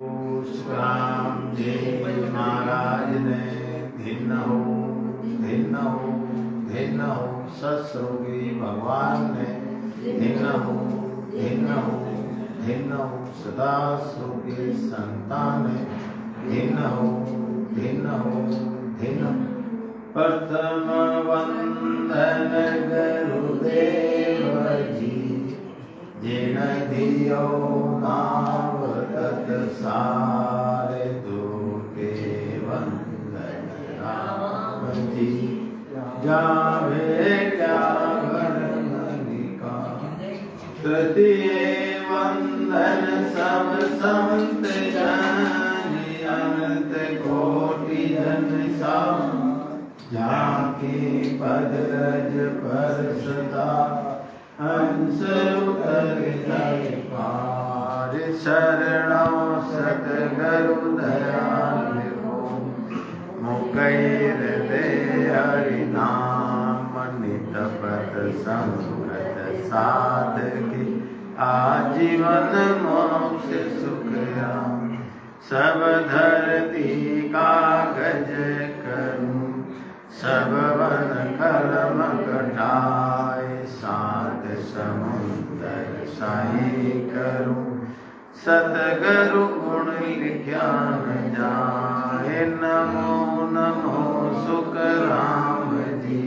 राम जी महाराज ने धिन्न हो सत्स्वरूपी भगवान ने धिन्न हो सदा स्वरूपी संतान ने धिन्न हो प्रथम वंदन गुरुदेव जी जिन दियो नाम तत्सार दुखे वंदन राम जी जावे क्या वर्णनिका तृतीय वंदन सब संत जन अनंत कोटि जन सब जाके पद रज पर सदा हंस उतर जाए पार शरणों सतगुरु दयाल हो मुकैर दे हरि नाम नित पद संगत साधकी आजीवन मोक्ष सुख राम सब धरती कागज करूं सब वन कलम कटाए सात समुद्र साई करूं सतगुरु गुण लिख्या न जाए नमो सुख राम जी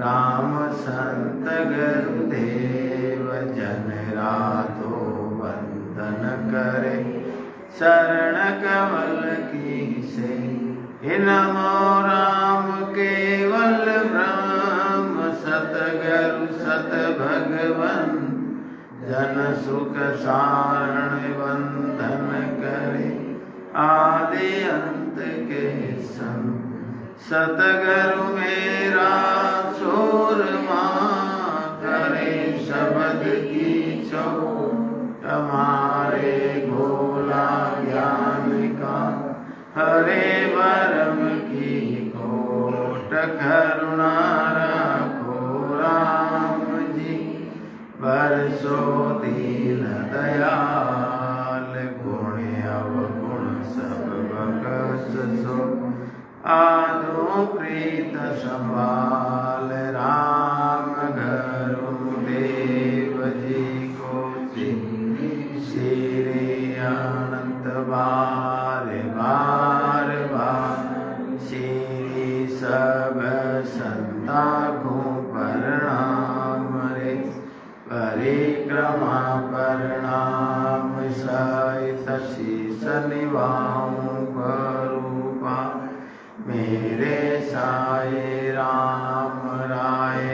राम संत गुरुदेव जन राधो वंदन करे शरण कमल की से नमो राम केवल ब्रह्म सतगुरु सत भगवन जन सुख सारण वंदन करे आदि अंत के संग सतगुरु मेरा सूरमा करे शब्द की चो हमारे भोला ज्ञान का हरे परम की कोट करुणा रखो राम जी बरसो दीन दयाल गुण अवगुण सब बख्श सो आदो प्रीत संभाल राम गुरुदेव जी को श्री अनंत बार बार श्री सब संता को प्रणाम रे परिक्रमा प्रणाम सहित शीस निभाऊं करूपा मेरे साये राम राय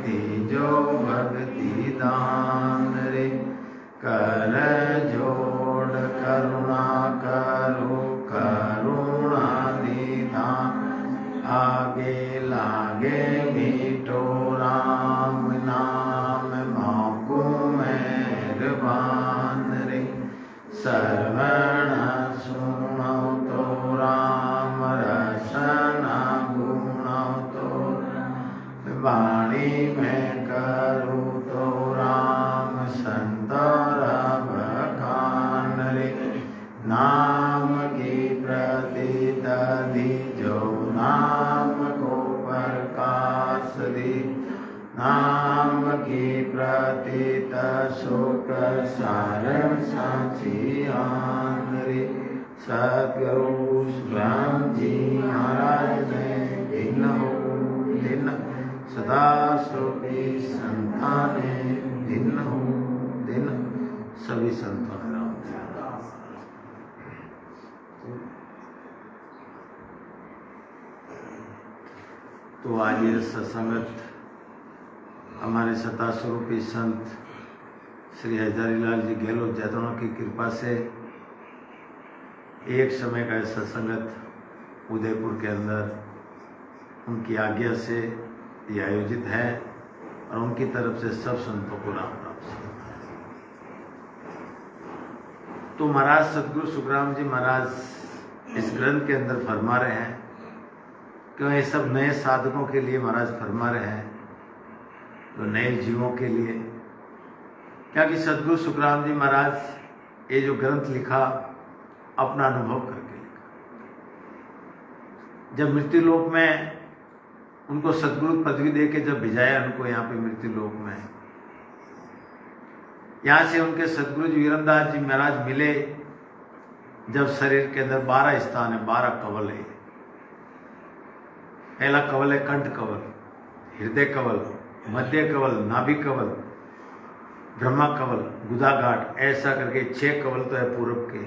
दीजो भक्ति दान रे कर जोड़ करुणा करो करुणा निधान आगे लागे मीठो राम नाम माको मेहरबान रे श्रवण सुनो तो राम रसना गुणो तो वाणी में करो तो राम संतर बखान रे नाम की प्रतीत दीजो नाम को प्रकाश दी नाम की प्रतीत सुख सारण साची आन रे सतगुरु स्वयं जी महाराज ने दिन सदा स्वरूपी संताने दिन सभी संतों ने राम दिया। तो आज ये सत्संगत हमारे सता स्वरूपी संत श्री हजारीलाल जी गहलोत जैतों की कृपा से एक समय का सत्संगत उदयपुर के अंदर उनकी आज्ञा से ये आयोजित है और उनकी तरफ से सब संतों को राम राम से। तो महाराज सतगुरु सुखराम जी महाराज इस ग्रंथ के अंदर फरमा रहे हैं क्यों ये सब नए साधकों के लिए महाराज फरमा रहे हैं, तो नए जीवों के लिए, क्या कि सतगुरु सुखराम जी महाराज ये जो ग्रंथ लिखा अपना अनुभव करके लिखा। जब मृत्यु लोक में उनको सदगुरु पदवी देके जब भिजाया उनको यहाँ पे मृत्यु लोक में, यहाँ से उनके सदगुरु जी वीरमदास जी महाराज मिले। जब शरीर के अंदर 12 स्थान है, 12 कवल है। पहला कवल है कंठ कवल, हृदय कवल, मध्य कवल, नाभि कवल, ब्रह्मा कवल, गुदा घाट, ऐसा करके 6 कवल तो है पूर्व के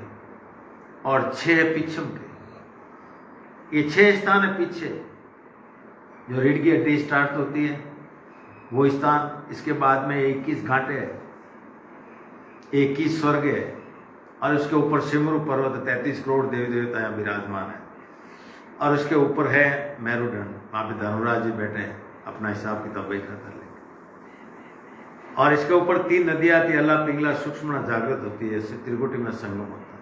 और 6 है पीछम के। ये 6 स्थान है पीछे, जो रीढ़ की हड्डी स्टार्ट होती है वो स्थान। इसके बाद में 21 घाटे है, 21 स्वर्ग है और उसके ऊपर सिमरु पर्वत 33 करोड़ देवी देवता यहाँ विराजमान है। और उसके ऊपर है मेरुदंड, वहाँ पे धनुराज जी बैठे हैं, अपना हिसाब किताब वही खाता लेंगे। और इसके ऊपर 3 नदियाँ आती है, अल्लाह पिंगला सूक्ष्म जागृत होती है, इससे त्रिकुटी में संगम होता है।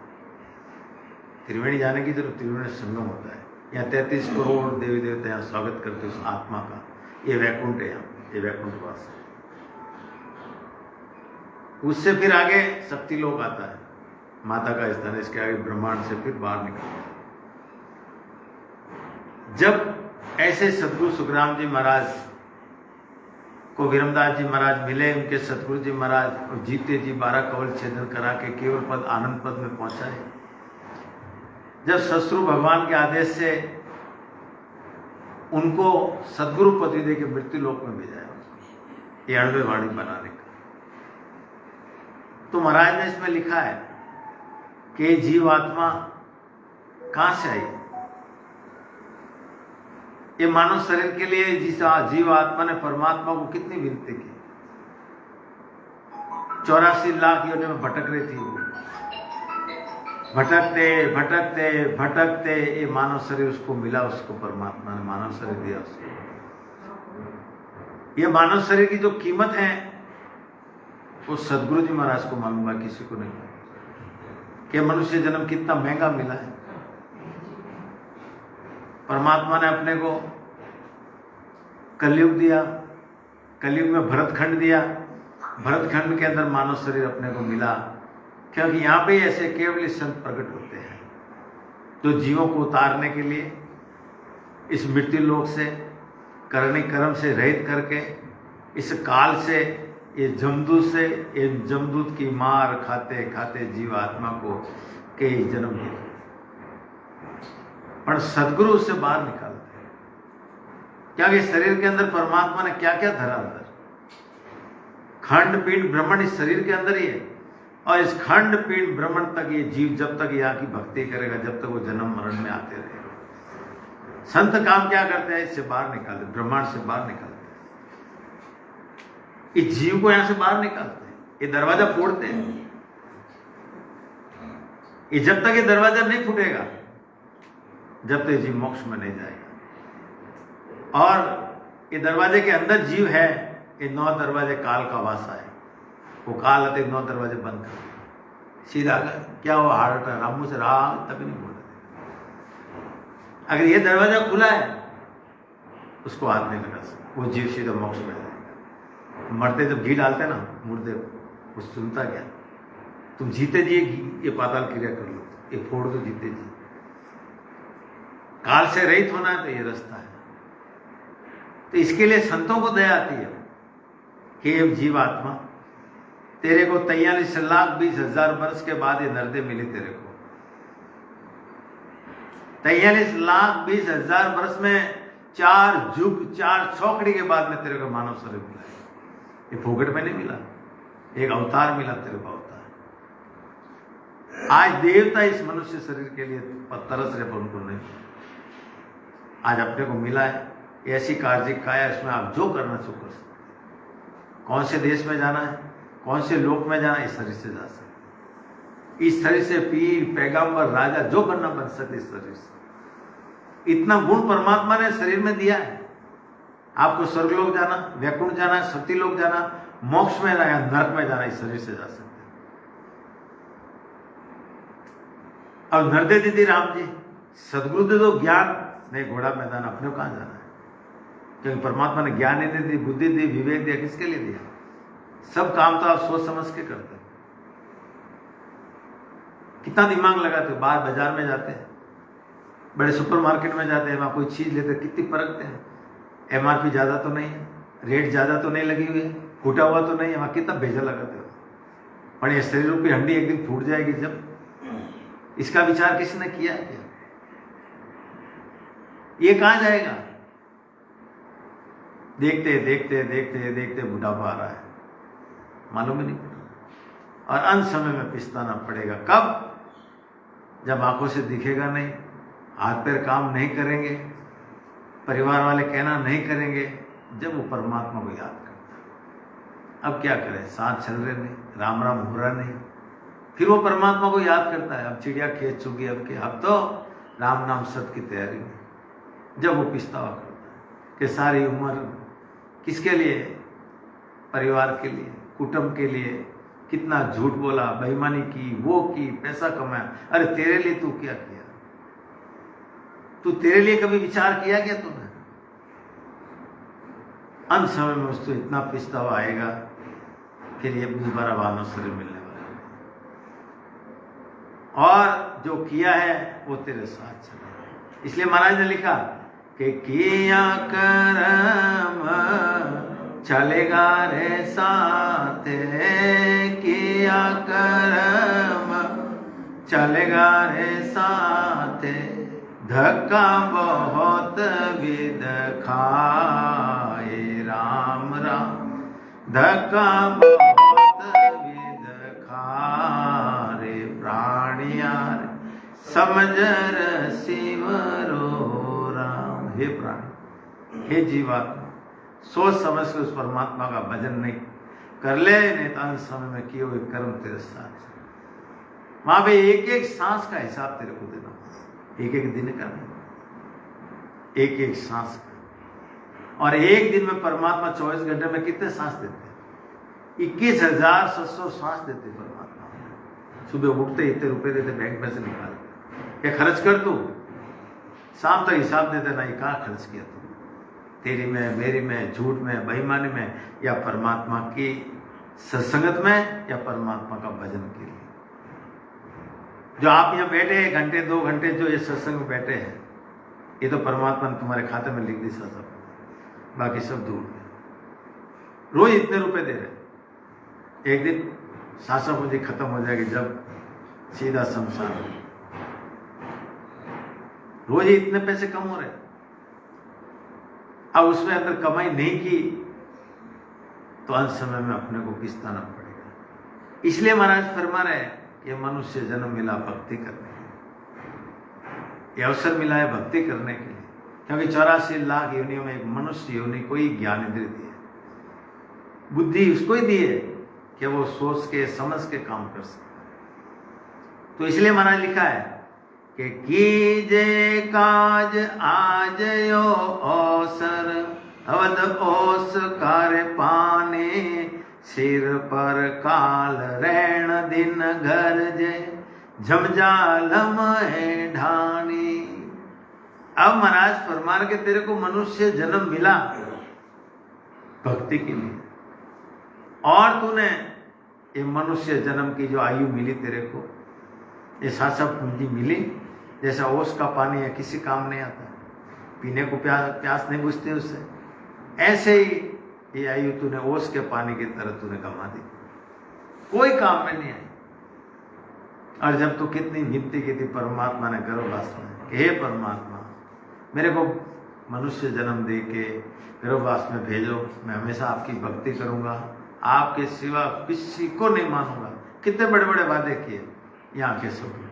त्रिवेणी जाने की जरूरत, त्रिवेणी संगम होता है। यहाँ 33 करोड़ देवी देवता यहाँ स्वागत करते उस आत्मा का। ये वैकुंठ है, यहाँ ये वैकुंठवास है। उससे फिर आगे शक्ति लोक आता है, माता का स्थान है। इसके आगे ब्रह्मांड से फिर बाहर निकलता है। जब ऐसे सदगुरु सुखराम जी महाराज को वीरमदास जी महाराज मिले, उनके सदगुरु जी महाराज और जीते जी 12 कवल छेदन करा के केवल पद आनंद पद में पहुंचाए। जब ससुर भगवान के आदेश से उनको सदगुरु पदवी दे के मृत्यु लोक में भेजाया, ये 98 वाणी बनाने का। तो महाराज ने इसमें लिखा है कि जीवात्मा कहां से आई। ये मानव शरीर के लिए जिस जीवात्मा ने परमात्मा को कितनी विनती की, 84 लाख योनि में भटक रही थी वो। भटकते भटकते भटकते ये मानव शरीर उसको मिला, उसको परमात्मा ने मानव शरीर दिया उसको। ये मानव शरीर की जो कीमत है वो सदगुरु जी महाराज को मालूम है, किसी को नहीं। कि मनुष्य जन्म कितना महंगा मिला है। परमात्मा ने अपने को कलयुग दिया, कलयुग में भरतखंड दिया, भरतखंड के अंदर मानव शरीर अपने को मिला, क्योंकि यहाँ पे ऐसे केवल संत प्रकट होते हैं जो जीवों को उतारने के लिए इस मृत्यु लोक से करने कर्म से रहित करके इस काल से, ये जमदूत की मार खाते खाते जीवात्मा को कई जन्म दिए, पर सदगुरु उससे बाहर निकालते हैं। क्योंकि शरीर के अंदर परमात्मा ने क्या क्या धरा, अंदर खंड पिंड ब्रह्मण इस शरीर के अंदर ही है। और इस खंड पिंड ब्रह्मण तक ये जीव जब तक यहाँ की भक्ति करेगा, जब तक वो जन्म मरण में आते रहेगा। संत काम क्या करते हैं, इससे बाहर निकालते, ब्रह्मांड से बाहर निकालते हैं, इस जीव को यहां से बाहर निकालते हैं, ये दरवाजा फोड़ते हैं। ये जब तक ये दरवाजा नहीं फूटेगा, जब तक जीव मोक्ष में नहीं जाएगा। और ये दरवाजे के अंदर जीव है, ये 9 दरवाजे काल का वासा है। वो काल आते 9 दरवाजे बंद कर दिए, सीधा क्या हुआ, हार्ट रामू से राम तभी नहीं बोल रहे। अगर ये दरवाजा खुला है उसको हाथ नहीं लगा सकता, वो जीव सीधा मोक्ष में जाएगा। मरते जब घी डालते ना मुर्दे वो सुनता क्या, तुम जीते जी ये पाताल क्रिया कर लो, ये फोड़ दो जीते जी। काल से रहित होना है तो ये रास्ता है। तो इसके लिए संतों को दया आती है कि जीवात्मा तेरे को 43,20,000 वर्ष के बाद ये नर्दे मिले, तेरे को 43,20,000 वर्ष में 4 युग 4 चौकड़ी के बाद में तेरे को मानव शरीर मिला है। ये फोकट में नहीं मिला, एक अवतार मिला तेरे को, अवतार। आज देवता इस मनुष्य शरीर के लिए तरस रहे, पर उनको नहीं। आज अपने को मिला है, ऐसी कार्य काया, इसमें आप जो करना चाहो कर सकते। कौन से देश में जाना है, कौन से लोक में जाना, इस शरीर से जा सकते। इस शरीर से पीर पैगंबर राजा जो बनना बन सकते, इस शरीर से। इतना गुण परमात्मा ने शरीर में दिया है। आपको स्वर्गलोक जाना, वैकुंठ जाना, सती लोक जाना, मोक्ष में जाना, नरक में जाना, इस शरीर से जा सकते। अब नर्दे दीदी राम जी सदगुरु दे दो ज्ञान, नहीं घोड़ा मैदान, अपने को कहां जाना है। क्योंकि परमात्मा ने ज्ञान नहीं दी, बुद्धि दी, विवेक दिया, किसके लिए दिया। सब काम तो आप सोच समझ के करते हैं। कितना दिमाग लगाते हो। बाहर बाजार में जाते हैं, बड़े सुपरमार्केट में जाते हैं, वहाँ कोई चीज़ लेते हैं, कितनी परखते हैं, MRP ज़्यादा तो नहीं है, रेट ज़्यादा तो नहीं लगी हुई है, फूटा हुआ तो नहीं है, वहाँ कितना भेजा लगाते हो। पर ये शरीर रूपी हड्डी एक दिन फूट जाएगी जब, इसका विचार किसी ने किया है क्या? ये कहाँ जाएगा? देखते देखते देखते देखते बुढ़ापा आ रहा है, मालूम ही नहीं पड़ा, और अंत समय में पिछताना पड़ेगा। कब? जब आंखों से दिखेगा नहीं, हाथ पैर काम नहीं करेंगे, परिवार वाले कहना नहीं करेंगे, जब वो परमात्मा को याद करता। अब क्या करें, साथ चल रहे नहीं, राम राम हो रहा नहीं, फिर वो परमात्मा को याद करता है। अब चिड़िया खेत चुकी, अब तो राम नाम सत की तैयारी में, जब वो पछतावा करता है कि सारी उम्र किसके लिए? परिवार के लिए, कुटुंब के लिए कितना झूठ बोला, बेईमानी की, वो की, पैसा कमाया। अरे तेरे लिए तू क्या किया? तू तेरे लिए कभी विचार किया क्या तूने? अंत समय में उसको इतना पछतावा आएगा, फिर ये दोबारा मानव शरीर मिलने वाला है, और जो किया है वो तेरे साथ चलेगा। इसलिए महाराज ने लिखा कि किया कर्म चलेगा रे साथ, किया कर्म चलेगा रे साथ, धक्का बहुत विद खाए राम राम, धक्का बहुत विद खारे प्राणिया रे, समझ शिवरो राम। हे प्राणी, हे जीवात्मा, सोच समझ के उस परमात्मा का भजन नहीं कर ले, नहीं तो अंत समय में किए हुए कर्म तेरे साथ। वहां पे एक एक सांस का हिसाब तेरे को देना, एक एक दिन का नहीं, एक एक सांस का। और एक दिन में परमात्मा 24 घंटे में कितने सांस देते हैं? 21,700 सांस देते परमात्मा। सुबह उठते इतने रुपए देते, बैंक में से निकाल के खर्च कर तू, शाम तक हिसाब देते ना, ये कहाँ खर्च किया तू, तेरी में, मेरी में, झूठ में, बेईमानी में, या परमात्मा की सत्संगत में, या परमात्मा का भजन के लिए। जो आप यहाँ बैठे हैं घंटे 2 घंटे जो ये सत्संग में बैठे हैं, ये तो परमात्मा ने तुम्हारे खाते में लिख दी सब, बाकी सब दूर है। रोज इतने रुपए दे रहे, एक दिन सासा पूंजी खत्म हो जाएगी जब सीधा शमशान। रोज ही इतने पैसे कम हो रहे, अब उसमें अगर कमाई नहीं की तो अंत समय में अपने को पिछताना पड़ेगा। इसलिए महाराज फरमा रहे हैं कि मनुष्य जन्म मिला भक्ति करने के लिए, ये अवसर मिला है भक्ति करने के लिए, क्योंकि 84 लाख योनियों में एक मनुष्य योनि को ही ज्ञान इंद्रिय दी है, बुद्धि उसको ही दी है कि वो सोच के समझ के काम कर सके। तो इसलिए महाराज लिखा है कि कीजे काज आज यो अवसर, अवध ओस कार्य पाने, सिर पर काल रैण दिन घर जे, झमझालम है ढानी। अब महाराज फरमा के तेरे को मनुष्य जन्म मिला भक्ति के लिए, और तूने ये मनुष्य जन्म की जो आयु मिली तेरे को, ये सासा पूंजी मिली, जैसा ओस का पानी है किसी काम नहीं आता, पीने को प्यास नहीं बुझती उससे, ऐसे ही ये आयु तूने ओस के पानी की तरह तूने कमा दी, कोई काम में नहीं आई। और जब तू कितनी विनती की थी परमात्मा ने गर्भवास में कि हे परमात्मा मेरे को मनुष्य जन्म दे के गर्भवास में भेजो, मैं हमेशा आपकी भक्ति करूंगा, आपके सिवा किसी को नहीं मानूंगा। कितने बड़े बड़े वादे किए, यहाँ के सब।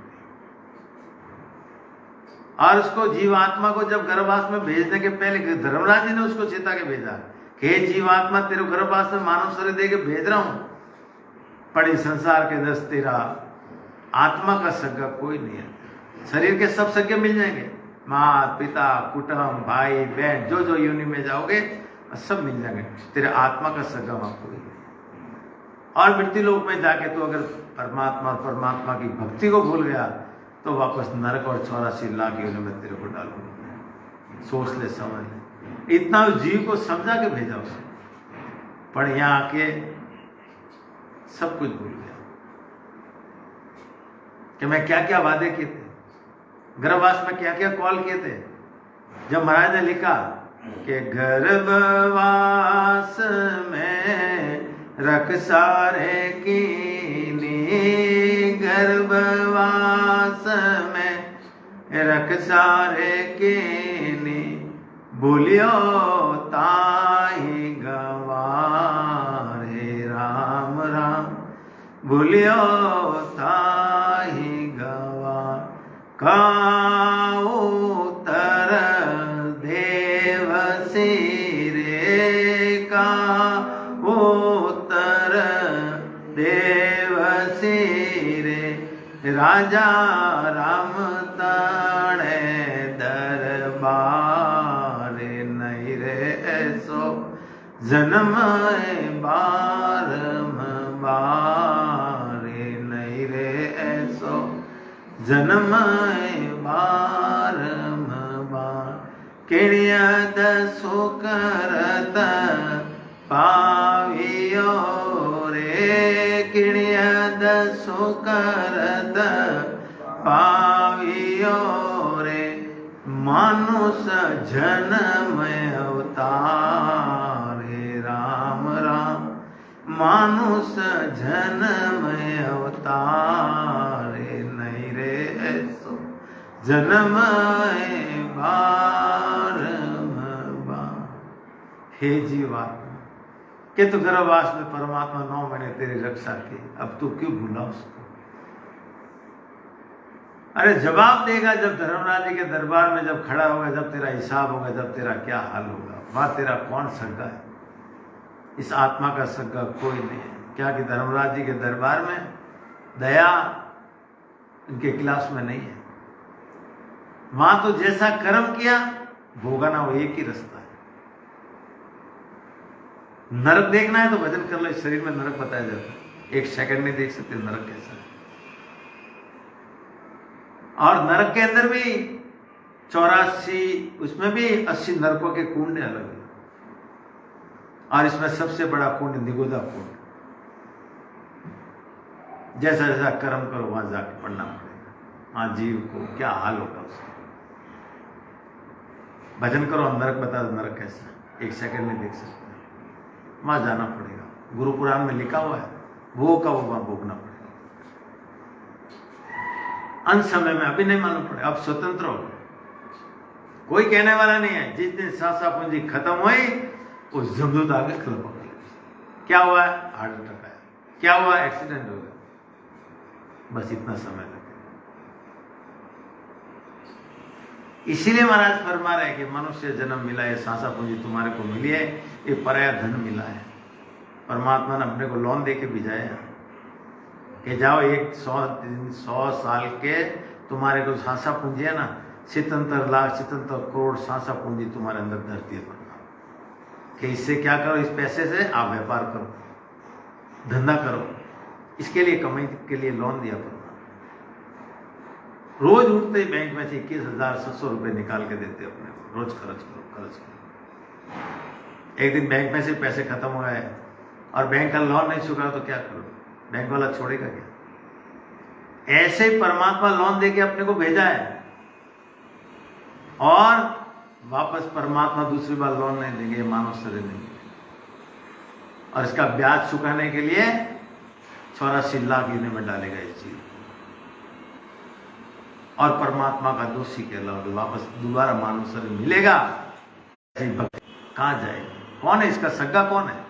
और उसको जीवात्मा को जब गर्भवास में भेजने के पहले धर्मराज जी ने उसको चेता के भेजा कि हे जीवात्मा तेरे गर्भवास में मानव शरीर दे के भेज रहा हूं, पर इस संसार के दस तेरा आत्मा का सगा कोई नहीं है। शरीर के सब सगे मिल जाएंगे, माँ पिता कुटुंब भाई बहन, जो जो योनि में जाओगे सब मिल जाएंगे, तेरे आत्मा का सगा वहां कोई नहीं। और मृत्यु लोक में जाके तो अगर परमात्मा और परमात्मा की भक्ति को भूल गया तो वापस नरक और 84 लाख योनि में तेरे को डालूंगा। सोच ले, समझ ले, इतना जीव को समझा के भेजा उसने, पर यहाँ आके सब कुछ भूल गया। कि मैं क्या क्या वादे किए थे, गर्भवास में क्या क्या कॉल किए थे। जब महाराज ने लिखा कि गर्भवास में रख सारे कीनी, गर्भवास में रख सारे कीनी, बोलियो ताही गवारे राम राम, बोलियो ताही गवा काऊ तर देव सिरे का उत्तर देव सिरे, राजा राम ताणे दरबारे, नहीं रे ऐसो जन्म बारम बारे, नहीं रे ऐसो जन्म बारम बार, किणिया दसो करत पावियो रे, किणिया दसो करत पावियो रे, मानुष जन्म अवतारे राम राम, मानुष जन्म अवतारे, नहीं रे ऐसो जन्म बारम बार। हे जीवात्मा, कि तू गर्भवास में परमात्मा 9 महीने तेरी रक्षा की, अब तू क्यों भूला उसको? अरे जवाब देगा जब धर्मराज जी के दरबार में जब खड़ा होगा, जब तेरा हिसाब होगा, जब तेरा क्या हाल होगा। वहां तेरा कौन सगा है? इस आत्मा का सगा कोई नहीं है। क्या कि धर्मराज जी के दरबार में दया इनके क्लास में नहीं है। वहां तो जैसा कर्म किया भोगना, वो एक ही रास्ता है। नरक देखना है तो भजन कर लो, शरीर में नरक बताया जाता है। 1 सेकंड नहीं देख सकते नरक कैसा है। और नरक के अंदर भी 84, उसमें भी 80 नरकों के कुंड अलग है। और इसमें सबसे बड़ा कुंड निगोदा कुंड। जैसा जैसा कर्म करो वहां जाके पढ़ना पड़ेगा। वहां जीव को क्या हाल होगा उसका। भजन करो, नरक बता दो नरक कैसा, 1 सेकंड में देख सकते हैं। वहां जाना पड़ेगा। गुरु पुराण में लिखा हुआ है, वो का वो वहां भोगना पड़ेगा। अंत समय में अभी नहीं मालूम पड़े, अब स्वतंत्र हो, कोई कहने वाला नहीं है। जिस दिन सासा पूंजी खत्म हुई उस जमदूत आगे खड़ा पकड़ लिया। क्या हुआ? हार्ट अटैक आया। क्या हुआ? एक्सीडेंट हो गया। बस इतना समय लगा। इसीलिए महाराज फरमा रहे हैं कि मनुष्य जन्म मिला है, सांसा पूंजी तुम्हारे को मिली है, ये पराया धन मिला है। परमात्मा ने अपने को लोन दे के भिजाया कि जाओ 100 साल के तुम्हारे को सांसा पूंजी है ना, 77 लाख 77 करोड़ सांसा पूंजी तुम्हारे अंदर धरती पर, कि इससे क्या करो, इस पैसे से आप व्यापार करो, धंधा करो। इसके लिए कमाई के लिए लोन दिया पड़ता। रोज उठते ही बैंक में से 21,700 रुपये निकाल के देते अपने को, रोज खर्च करो। एक दिन बैंक में से पैसे खत्म हो गए और बैंक का लोन नहीं चुका तो क्या करो? बैंक वाला छोड़ेगा क्या? ऐसे ही परमात्मा लोन देके अपने को भेजा है और वापस परमात्मा दूसरी बार लोन नहीं देंगे, मानव शरीर नहीं देंगे। और इसका ब्याज चुकाने के लिए 84 लाख गिरने में डालेगा इस चीज, और परमात्मा का दोषी कहलाओगे, वापस दोबारा मानव शरीर मिलेगा। कहां जाएगा? कौन है इसका सगा? कौन है?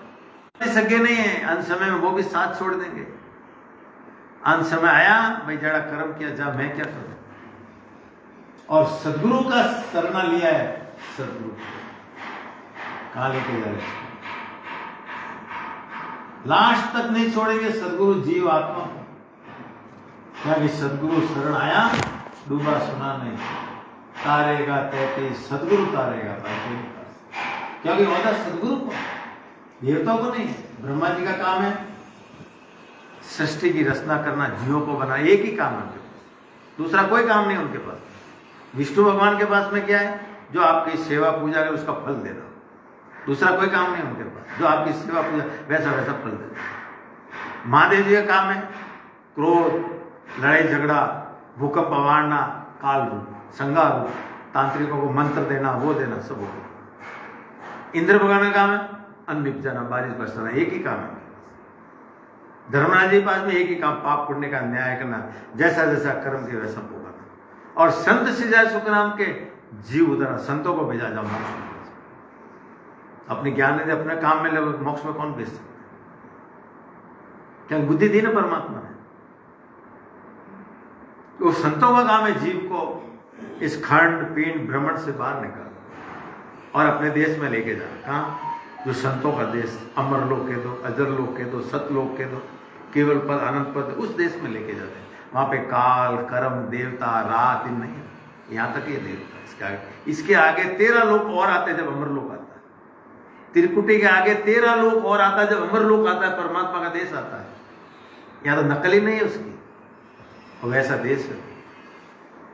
सगे नहीं है। अंत समय में वो भी साथ छोड़ देंगे। अंत समय आया, भाई जरा कर्म किया, जा मैं क्या करूं। और सदगुरु का शरणा लिया है, सदगुरु कहां लेके जा रहे? लास्ट तक नहीं छोड़ेंगे सदगुरु जीव आत्मा को। क्या कि सदगुरु शरण आया, डूबा सुना नहीं, तारेगा तैते सदगुरु तारेगा, क्योंकि होता सदगुरु को, देवताओं को नहीं। ब्रह्मा जी का काम है सृष्टि की रचना करना, जीवों को बनाना, एक ही काम है उनके पास, दूसरा कोई काम नहीं उनके पास। विष्णु भगवान के पास में क्या है? जो आपकी सेवा पूजा करे उसका फल देना, दूसरा कोई काम नहीं उनके पास। जो आपकी सेवा पूजा वैसा फल देना। महादेव जी का काम है क्रोध, लड़ाई झगड़ा, भूकंप अवारना काल रूप, संगार रूप, तांत्रिकों को मंत्र देना, वो देना, सब हो गया। इंद्र भगवान का काम है अन्न निपजाना, बारिश बरसाना, एक ही काम है। धर्मराज जी के पास में एक ही काम, पाप पुण्य का न्याय करना, जैसा जैसा कर्म के वैसा भोगना। और संत सिजाए सुखनाम के जीव उधर, संतों को भेजा जाओ मोक्ष में। अपने ज्ञान ने अपने काम में लगे, मोक्ष में कौन भेज सकता है? क्या बुद्धि दी ना परमात्मा ने। तो संतों का काम है जीव को इस खंड पिंड भ्रमण से बाहर निकालना और अपने देश में लेके जाना। कहाँ? जो संतों का देश, अमर लोक कह दो, अजर लोक कह दो, सतलोक कह दो, केवल पद, अनंत पद, उस देश में लेके जाते हैं। वहां पे काल, कर्म, देवता, रात, दिन नहीं, यहां तक ये देवता। इसके आगे 13 लोक और आते हैं जब अमर लोक आता है। त्रिकुटी के आगे 13 लोक और आता है जब अमर लोक आता है, परमात्मा का देश आता है। यहां तो नकल ही नहीं है उसकी, और वैसा देश है।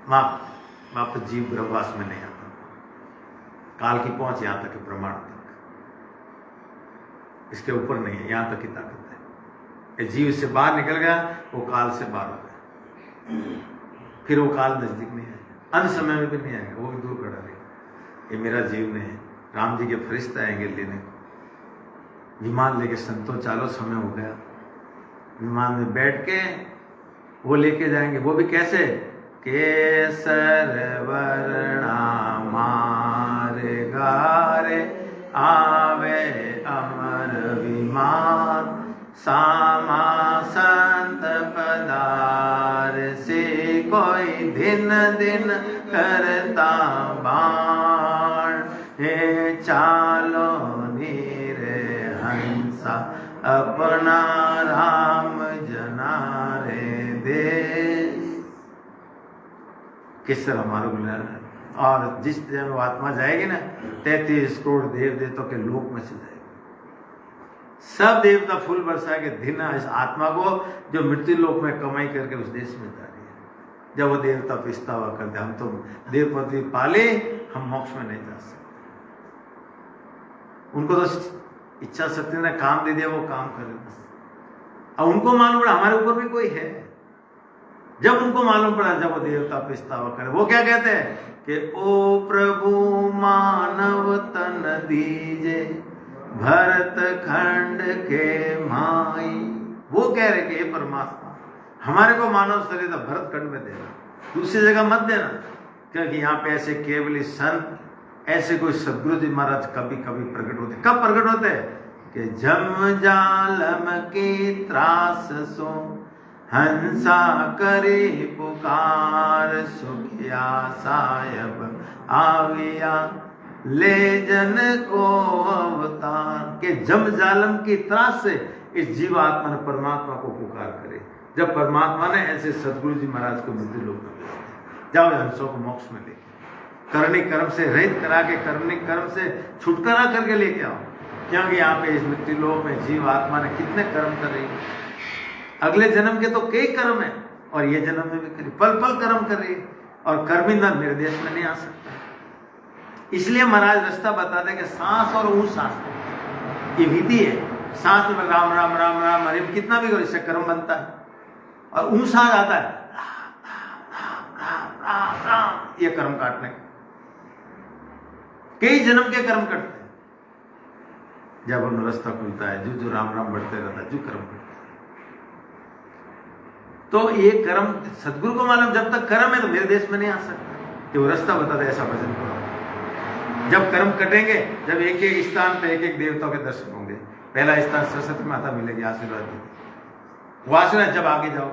वहां पर जीव ब्रह्मवास में नहीं आता। काल की पहुंच यहां तक है, प्रमाण तक, इसके ऊपर नहीं है, यहां तक की ताकत है। जीव से बाहर निकल गया, वो काल से बाहर हो गया, फिर वो काल नजदीक नहीं आएगा, अंत समय में भी नहीं आएगा, वो भी दूर खड़ा रहेगा। ये मेरा जीव नहीं है। राम जी के फरिश्ते आएंगे लेने को, विमान लेके संतों चालो, समय हो गया। विमान में बैठ के वो लेके जाएंगे। वो भी कैसे? केसर वर्णा मार्गारे आवे अमर विमान, सामा संत पदार से कोई दिन दिन करता बाण, हे चालो नीरे हंसा अपना राम जनारे देश। किस तरह हमारे गुलाम। और जिस दिन वो आत्मा जाएगी ना, 33 करोड़ देव देवताओं के लोक में से जाएगी। सब देवता फूल बरसाएंगे दिन इस आत्मा को, जो मृत्यु लोक में कमाई करके उस देश में जा रही है। जब वो देवता पछतावा करते, हम तो देव पदवी पाले, हम मोक्ष में नहीं जा सकते। उनको तो इच्छा शक्ति ने काम दे दिया, वो काम करे। अब उनको मालूम पड़ा हमारे ऊपर भी कोई है। जब उनको मालूम पड़ा, जब वो देवता पछतावा करे, वो क्या कहते हैं कि ओ प्रभु मानव तन दीजे, भरत खंड के माई। वो कह रहे कि ये परमात्मा हमारे को मानव शरीर भरत खंड में देना, दूसरी जगह मत देना। क्योंकि यहाँ पे ऐसे केवली संत, ऐसे कोई सदगुरु जी महाराज कभी कभी प्रकट होते। कब प्रकट होते हैं? कि जम जालम की त्रास सो, हंसा करे पुकार, सुखिया सायब आविया, ले जन को अवतार। के जम जालम की त्रास से इस जीवात्मा ने परमात्मा को पुकार करे। जब परमात्मा ने ऐसे सदगुरु जी महाराज को मृत्यु लोक में भेजा, जाओ हंसों को मोक्ष में लेके, करनी कर्म से रहित करा के, करनी कर्म से छुटकारा करके लेके आओ। क्योंकि यहाँ पे इस मृत्यु लोक में जीव आत्मा ने कितने कर्म कर रही है। अगले जन्म के तो कई कर्म है, और ये जन्म में भी करी, पल पल कर्म कर रही है। और कर्मिंदा मेरे देश में नहीं आ सकता। इसलिए महाराज रास्ता बताते कि सांस और ऊंच सांस ये विधि है। सांस में राम राम राम राम हरे कितना भी करो, इससे कर्म बनता है। और ऊंच सांस आता है राम राम राम राम राम, ये कर्म काटने कई जन्म के कर्म करते हैं। जब हम रास्ता खुलता है, जो जो राम राम बढ़ते रहता है, जो कर्म करते हैं, तो ये कर्म सदगुरु को मालूम, जब तक कर्म है तो मेरे देश में नहीं आ सकता। कि वो रास्ता बताते ऐसा भजन करो। जब कर्म कटेंगे, जब एक एक स्थान पे एक एक देवताओं के दर्शन होंगे। पहला स्थान सरस्वती माता मिलेगी, आशीर्वाद दी। वो आशीर्वाद जब आगे जाओ,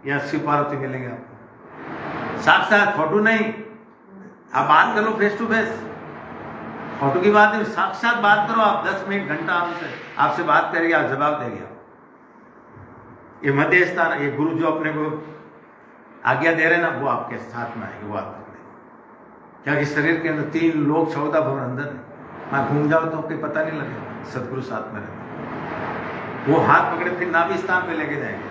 यहाँ शिव पार्वती मिलेंगे आपको, साक्षात, फोटो नहीं। आप बात कर लो फेस टू फेस, फोटो की बात नहीं, साक्षात बात करो आप। 10 मिनट घंटा आपसे बात करेंगे, आप जवाब देंगे। ये मध्य स्थान, ये गुरु जो अपने को आज्ञा दे रहे हैं ना, वो आपके साथ में आएंगे, वो आपको देंगे। क्योंकि शरीर के अंदर 3 लोक 14 भवन अंदर है। वहां घूम जाओ तो कोई पता नहीं लगेगा, सदगुरु साथ में रहते। वो हाथ पकड़े फिर नाभि स्थान पे लेके जाएंगे।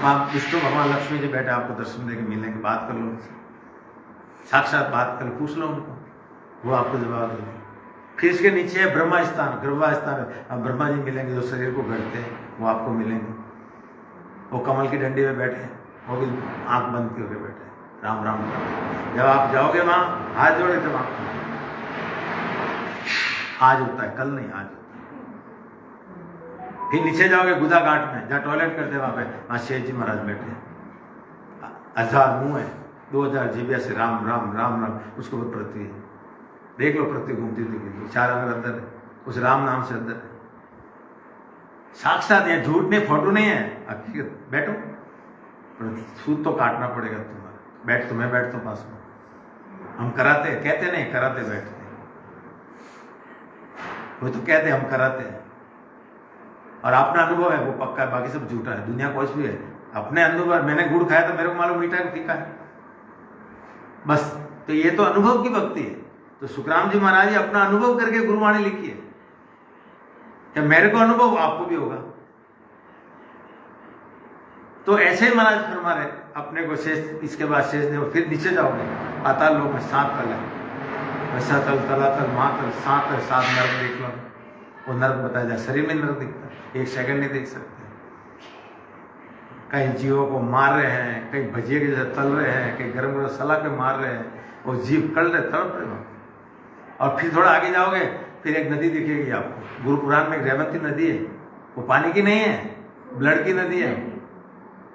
वहां विष्णु भगवान लक्ष्मी जी बैठे, आपको दर्शन देके मिलने की बात कर लो उनसे, साक्षात बात कर, पूछ लो उनको, वो आपको जवाब देंगे। फिर इसके नीचे है ब्रह्मा स्थान, गर्भा स्थान। अब ब्रह्मा जी मिलेंगे जो शरीर को गढ़ते हैं, वो आपको मिलेंगे। वो कमल की डंडी में बैठे हैं, वो भी आंख बंद करके बैठे, राम राम राम। जब आप जाओगे वहां हाथ जोड़े तो वहां आज होता है, कल नहीं आज होता है। फिर नीचे जाओगे गुदा घाट में, जहाँ टॉयलेट करते वहां पे, वहां शेष जी महाराज बैठे, 1000 मुंह है, 2000 जीविया से राम राम राम राम, उसके ऊपर पृथ्वी है, देख लो पृथ्वी घूमती दिखेगी, 4 अंग अंदर है, उस राम नाम से अंदर है, साक्षात है, झूठ नहीं, फोटो नहीं है, हकीकत। बैठो, सूद तो काटना पड़ेगा तुम्हारा, बैठ तो मैं बैठता हूँ पास में, हम कराते कहते नहीं, कराते बैठते, वो तो कहते हम कराते हैं, और अपना अनुभव है वो पक्का है, बाकी सब झूठा है, दुनिया कुछ भी है, अपने अनुभव। मैंने गुड़ खाया तो मेरे को मालूम मीठा है फीका है, बस। तो ये तो अनुभव की भक्ति है। तो सुखराम जी महाराज अपना अनुभव करके गुरुवाणी लिखी है, क्या मेरे को अनुभव आपको भी होगा। तो ऐसे ही महाराज फरमा रहे अपने को शेष, इसके बाद शेष देव, फिर नीचे जाओगे पाताल लोक में 7 तल है, वैसा तल, तलातल, महातल, 7 है, 7 नर्क देख लो, वो नर्क बताया जाए, शरीर में नर्क दिखता है, 1 सेकंड नहीं देख सकते। कहीं जीवों को मार रहे हैं, कहीं भजिए के जैसे तल रहे हैं, कहीं गर्म गर्म सला के मार रहे हैं, वो जीव कल रहे, तड़प रहे वहां। और फिर थोड़ा आगे जाओगे फिर एक नदी दिखेगी आपको, गुरु पुराण में एक रेवंती नदी है, वो पानी की नहीं है, ब्लड की नदी है,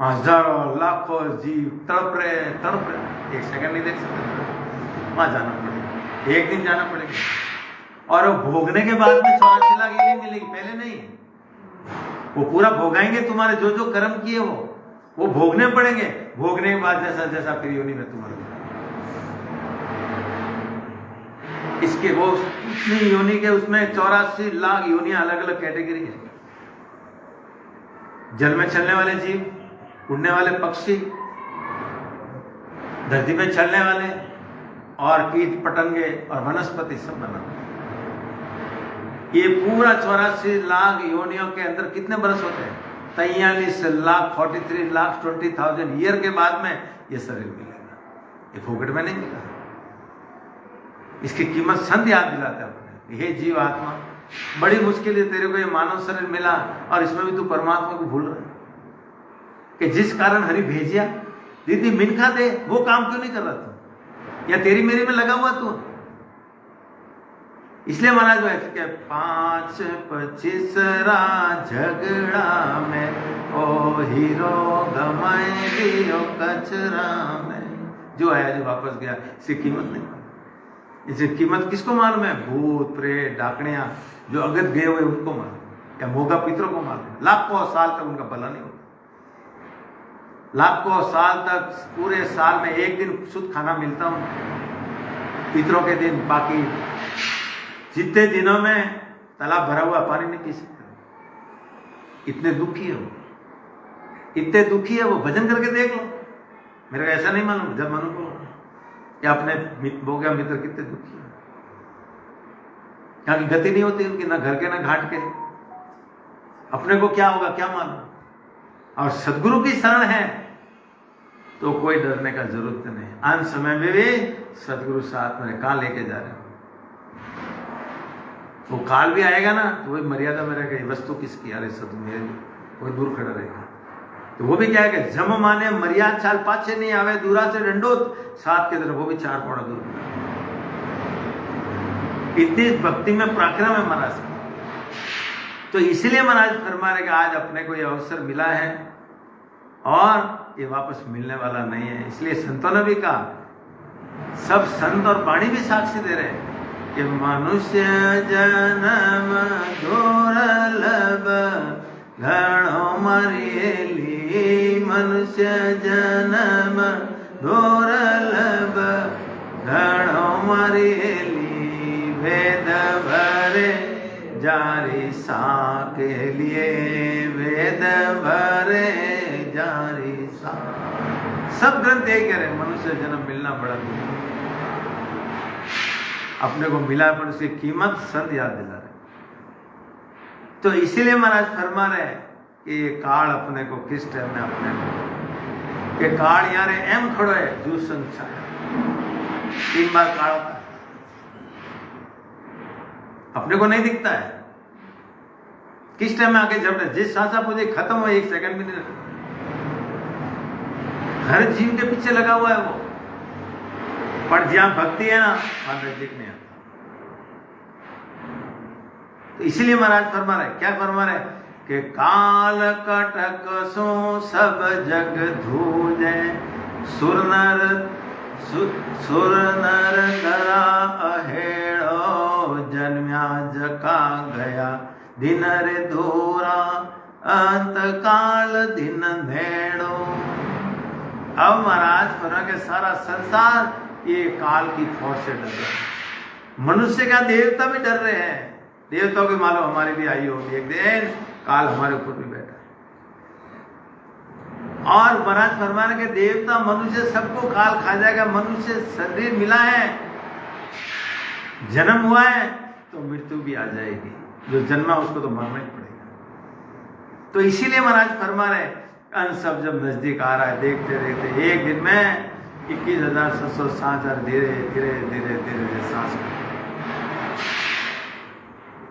हजारों लाखों जीव तड़प रहे, 1 सेकंड नहीं देख सकते, वहां जाना पड़ेगा, एक दिन जाना पड़ेगा। और वो भोगने के बाद में 84 लाख नहीं मिलेगी, पहले नहीं, वो पूरा भोगाएंगे, तुम्हारे जो जो कर्म किए वो भोगने पड़ेंगे, भोगने के बाद जैसा जैसा फिर योनि में तुम्हारे, इसके वो इतनी योनि के उसमें 84 लाख योनियां, अलग अलग कैटेगरी है, जल में चलने वाले जीव, उड़ने वाले पक्षी, धरती पे चलने वाले, और कीट पतंगे और वनस्पति सब बना। ये पूरा 84 लाख योनियों के अंदर कितने बरस होते हैं? 43 लाख 43 लाख 20,000 ईयर के बाद में ये शरीर मिलेगा, ये फोकट में नहीं मिला। इसकी कीमत संत याद दिलाते हैं अपने, हे जीव आत्मा, बड़ी मुश्किल है तेरे को ये मानव शरीर मिला, और इसमें भी तू परमात्मा को भूल रहा है, कि जिस कारण हरि भेजिया दीदी मिनखा दे, वो काम क्यों नहीं कर रहा तू, या तेरी मेरी में लगा हुआ तू। इसलिए महाराज वो के 5-25 झगड़ा में ओ हीरो गमाए दियो कचरा में, जो आया जो वापस गया, इसकी कीमत नहीं। इसकी कीमत किसको मालूम है? भूत प्रेत डाकणिया जो अगत गए हुए उनको मालूम, या मोगा पितरों को मालूम। लाखों साल तक उनका भला नहीं होता, लाखों साल तक, पूरे साल में एक दिन शुद्ध खाना मिलता हूं पितरों के दिन, बाकी जितने दिनों में तालाब भरा हुआ पानी नहीं पी सकते। इतने दुखी है वो, इतने दुखी है वो, भजन करके देख लो। मेरे को ऐसा नहीं मालूम, जब मनु को या अपने हो गया मित्र कितने दुखी है, यहाँ की गति नहीं होती उनकी, ना घर के ना घाट के, अपने को क्या होगा क्या मालूम। और सदगुरु की शरण है तो कोई डरने का जरूरत नहीं। अंत समय में भी सदगुरु साथ में कहां लेके जा रहे हो, वो काल भी आएगा ना, तो वही मर्यादा में रहेगा, वस्तु किसकी, अरे सदगुरु कोई दूर खड़ा रहेगा, तो वो भी क्या है, जम माने मर्याद चाल पाछे नहीं आवे, दूरा से डंडोत साथ के तरफ, वो भी 4 पौड़ा दूर। इतनी भक्ति में पराक्रम है महाराज। तो इसलिए महाराज फरमा रहे कि आज अपने को ये अवसर मिला है और ये वापस मिलने वाला नहीं है। इसलिए संतों ने भी कहा, सब संत और वाणी भी साक्षी दे रहे हैं कि मनुष्य जन्म दुर्लभ घणो मरियेली, मनुष्य जन्म दुर्लभ घणो मरियेली, वेद भरे जारी सा के लिए, वेद भरे जारी सा। सब ग्रंथ यही कह रहे हैं, मनुष्य जन्म मिलना बड़ा दूर, अपने को मिला पर उसकी कीमत संत याद दिला रहे। तो इसीलिए महाराज फरमा रहे हैं कि ये काल अपने को किस टाइम में अपने को, ये काल यार एम खड़ो है जू संसार, 3 बार काल होता है, अपने को नहीं दिखता है, किस टाइम में आके झपटे, जिस सांस आप मुझे खत्म हो 1 सेकंड भी नहीं रहता। हर जीव के पीछे लगा हुआ है वो, पर जहां भक्ति है ना वहां नजदीक नहीं आता। तो इसीलिए महाराज फरमा रहे, क्या फरमा रहे कि काल कटक सो सब जग धूजे, सुर नर करा अहेड़ो, जन्म्या जका गया दिन रे दूरा, अंत काल दिन धेड़ो। अब महाराज फरमा के सारा संसार ये काल की फौज से डर रहा है। मनुष्य क्या, देवता भी डर रहे हैं। देवताओं की मालूम हमारी भी आई होगी एक दिन, काल हमारे ऊपर भी बैठा है। और महाराज फरमान के देवता मनुष्य सबको काल खा जाएगा। मनुष्य शरीर मिला है, जन्म हुआ है तो मृत्यु भी आ जाएगी। जो जन्मा उसको तो मरना ही पड़ेगा। तो इसीलिए महाराज फरमा रहे अंत सब जब नजदीक आ रहा है, देखते देखते एक दिन में 21,760 धीरे धीरे धीरे धीरे सांस,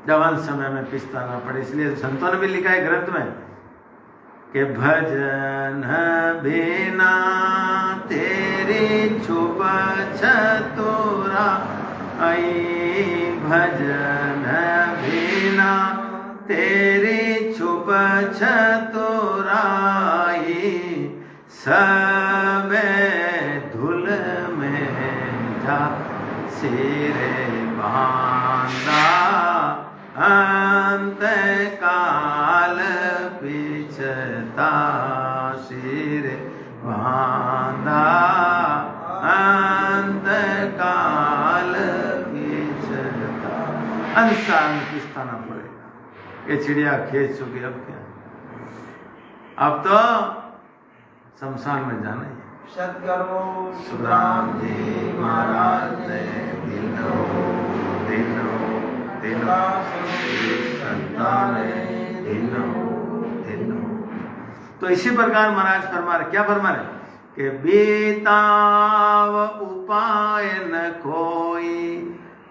जब अंत समय में पिछता ना पड़े। इसलिए संतों ने भी लिखा है ग्रंथ में कि भजन बिना तेरी छुप छतुरा आई, भजन बिना तेरी छुप छतुराई, सबे धुल में जा सिरे बांधा, अंत काल पिछता सिर बांधा, अंत काल पिछता। अंसार पिछता ना पड़ेगा। ये चिड़िया खेत चुकी, अब क्या, अब तो शमशान में जाना है। सद्गुरु सुखराम जी महाराज ने दिनों दिनों दिनों संतान दिनों दिनों। तो इसी प्रकार महाराज फरमा रहे, क्या फरमा रहे कि बेताव उपाय न कोई,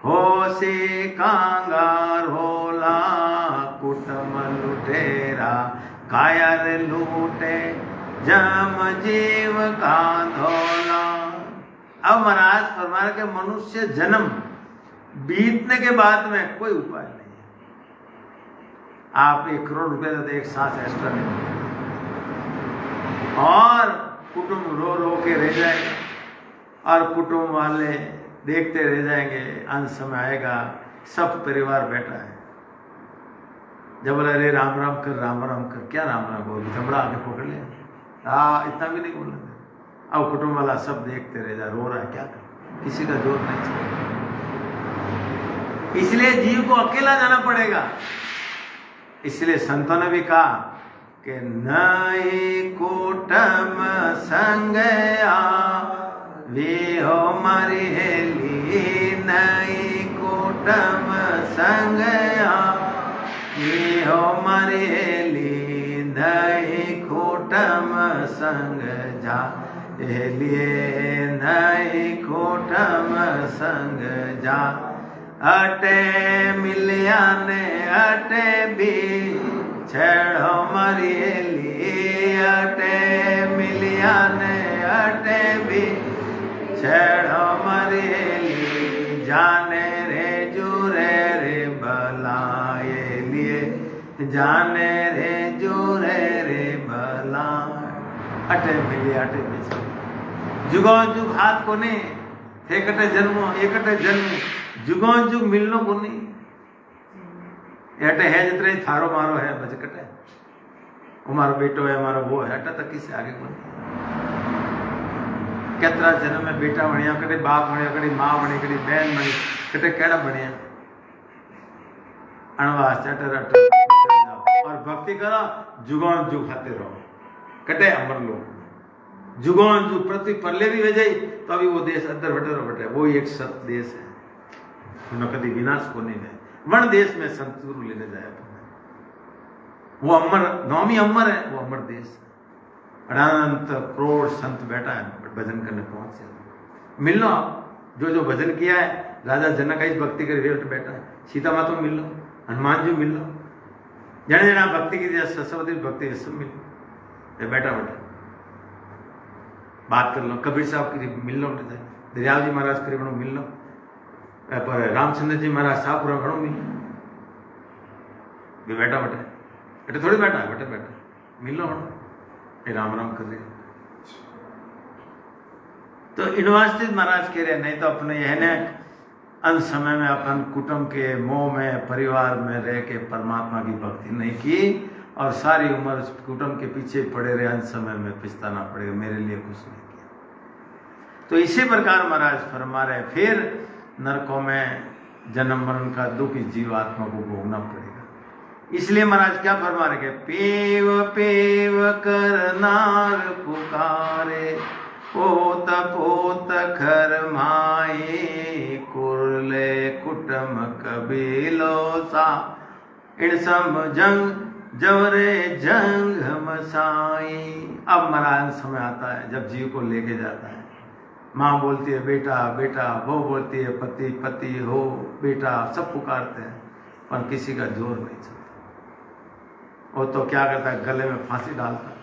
हो से कांगार होला, कुटम लुटेरा कायर लूटे, जम जीव का धोला। अब महाराज फरमा रहे कि मनुष्य जन्म बीतने के बाद में कोई उपाय नहीं है। आप 1 करोड़ रुपए देते, एक सांस एक्स्ट्रा नहीं होगा, और कुटुंब रो रो के रह जाएगा, और कुटुंब वाले देखते रह जाएंगे। अंत समय आएगा, सब परिवार बैठा है, जब बोला अरे राम राम कर, राम राम कर, क्या राम राम बोल, झगड़ा आके पकड़ ले, इतना भी नहीं बोलना। अब कुटुंब वाला सब देखते रह जा, रो रहा है, क्या कर, किसी का जोर नहीं चलता। इसलिए जीव को अकेला जाना पड़ेगा। इसलिए संतों ने भी कहा कि नई कुटुंब संगया, वे हो मारी हेली, नई कुटुंब संगया, वे हो मारी हेली, नई कुटुंब संग जा, लिए नई कुटुंब संग जा, अटे मिलिया ने अटे भी छेड़ो मरियली, अटे मिलिया ने अटे भी छेड़ो मरियली, जाने रे जुरे रे बलाए लिए, जाने रे जुरे रे बला। अटे मिलिया अटे भी जुगो जुग हाथ को नहीं थे, कटे जन्मो एकटे जन्म, जुगो जुग मिलनो को नहीं। एटे है जितने थारो मारो है बच कटे, हमारो बेटो है, हमारो वो है, अटा तक किससे आगे को नहीं। केतरा जन्म में बेटा बढ़िया, कटे बाप बढ़िया, कड़ी माँ बनी, कड़ी बहन बनी, कटे केड़ा बढ़िया। अणवास अटर अटर और भक्ति करो, जुगो जुग खाते रहो, कटे अमर लोग, जुगो जुग पृथ्वी परले भी भेजाई तो अभी वो देश अदर बटर बटे, वो एक सत देश है, न कभी विनाश को नहीं है। वन देश में संत गुरु लेने जाए, वो अमर नौमी अमर है, वो अमर देश है। अनंत करोड़ संत बैठा है भजन करने पहुंच मिल लो आप, जो जो भजन किया है, राजा जनक का भक्ति कर बैठा है, सीता माता मिल लो, हनुमान जी मिल लो, जने जना भक्ति की सरस्वती भक्ति सब मिल लो, बैठा बैठा। बात कर लो, कबीर साहब की मिल लो, दरियाव जी महाराज करीब मिल लो, पर रामचंद्र जी महाराज साहब पूरा घणो मिल लो, बैठा बैठे बैठे थोड़ी बैठा बैठे बैठे मिल लो, राम राम कर रहे। तो इन वास्ते महाराज कह रहे नहीं तो अपने यह ने अंत समय में अपन कुटुंब के मोह में परिवार में रह के परमात्मा की भक्ति नहीं की और सारी उम्र कुटुंब के पीछे पड़े रहे, अंत समय में पछताना पड़ेगा, मेरे लिए कुछ नहीं किया। तो इसी प्रकार महाराज फरमा रहे फिर नरकों में जन्म मरण का दुख इस जीवात्मा को भोगना पड़ेगा। इसलिए महाराज क्या फरमा रहे, पेव पेव कर नार पुकारे, पोत पोत खर माए, कुरले कुटम कबीलो सा, इन सम जंग जवरे जंग मसाई। अब महाराज समय आता है जब जीव को लेके जाता है, माँ बोलती है बेटा बेटा, वो बोलती है पति पति हो बेटा, सब पुकारते हैं पर किसी का जोर नहीं चलता। वो तो क्या करता है, गले में फांसी डालता है,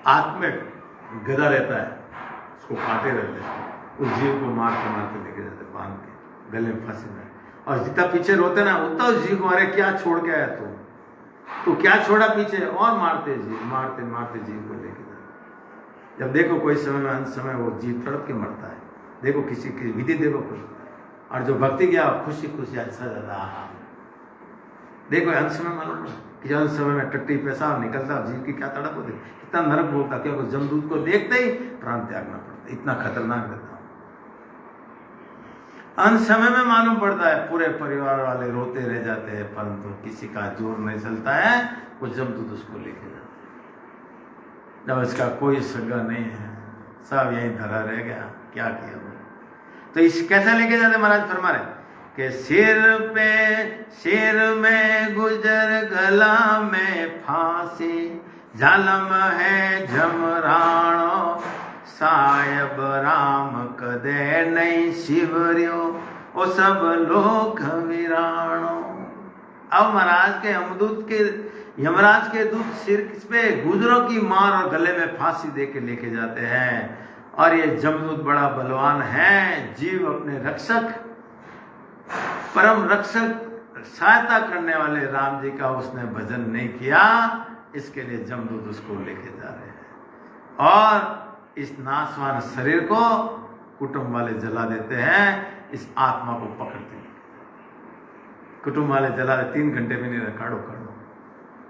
हाथ में गदा रहता है, उसको काटे रहते हैं, उस जीव को मारते मारते लेके जाते बांध के गले में फांसी में, और जितना पीछे रोते ना उतना उस जीव को, अरे क्या छोड़ के आया तू क्या छोड़ा पीछे, और मारते जीव, मारते मारते जीव को लेके जाते। जब देखो कोई समय में अंत समय वो जीव तड़प के मरता है, देखो किसी की विधि देखो कोई, और जो भक्ति किया खुशी खुशी अच्छा ज्यादा, देखो अंत समय मालूम कि अंत समय में टट्टी पेशाब निकलता, जीव की क्या तड़प होती, कितना नरक बोलता, क्योंकि जमदूत को देखते ही प्राण त्यागना पड़ता, इतना खतरनाक रहता। अंत समय में मालूम पड़ता है पूरे परिवार वाले रोते रह जाते हैं, परंतु किसी का जोर नहीं चलता है, वो जमदूत उसको लेके जाते हैं। जब इसका कोई सगा नहीं है, सब यहीं धरा रह गया, क्या किया वो। तो इस कैसे लेके जाते महाराज फरमा रहे कि सिर पे सिर में गुजर गला में फांसी, जालम है जमराणो सायब राम कदे नहीं शिवरियो, ओ सब लोक विराणो। अब महाराज के यमराज के दूत सिर पे गुजरों की मार और गले में फांसी दे के लेके जाते हैं, और ये जमदूत बड़ा बलवान है, जीव अपने रक्षक परम रक्षक सहायता करने वाले राम जी का उसने भजन नहीं किया, इसके लिए जमदूत उसको लेके जा रहे हैं, और इस नाशवान शरीर को कुटुंब वाले जला देते हैं, इस आत्मा को पकड़ते हैं। कुटुंब वाले जला दे, 3 घंटे में नहीं रहा, काढ़ो काढ़ो।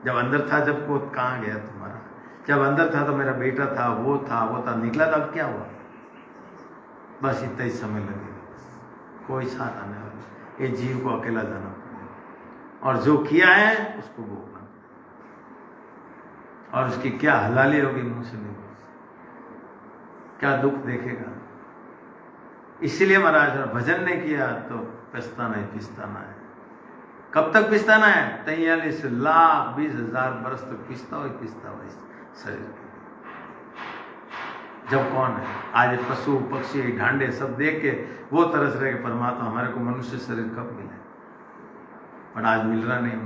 जब अंदर था, जब को कहाँ गया तुम्हारा, जब अंदर था तो मेरा बेटा था, वो था निकला, तब क्या हुआ, बस इतना ही समय लगेगा, कोई साथ आने वाला, ये जीव को अकेला जाना पड़ेगा, और जो किया है उसको भोगना, और उसकी क्या हलाली होगी मुंह से नहीं, क्या दुख देखेगा। इसीलिए महाराज भजन नहीं किया तो पछताना ही पिछताना है। कब तक पिछताना है, 43 लाख 20 हजार बरस तक पिछता हो शरीर के। जब कौन है, आज पशु पक्षी ढांडे सब देख के वो तरस रहे कि परमात्मा हमारे को मनुष्य शरीर कब मिले, पर आज मिल रहा नहीं,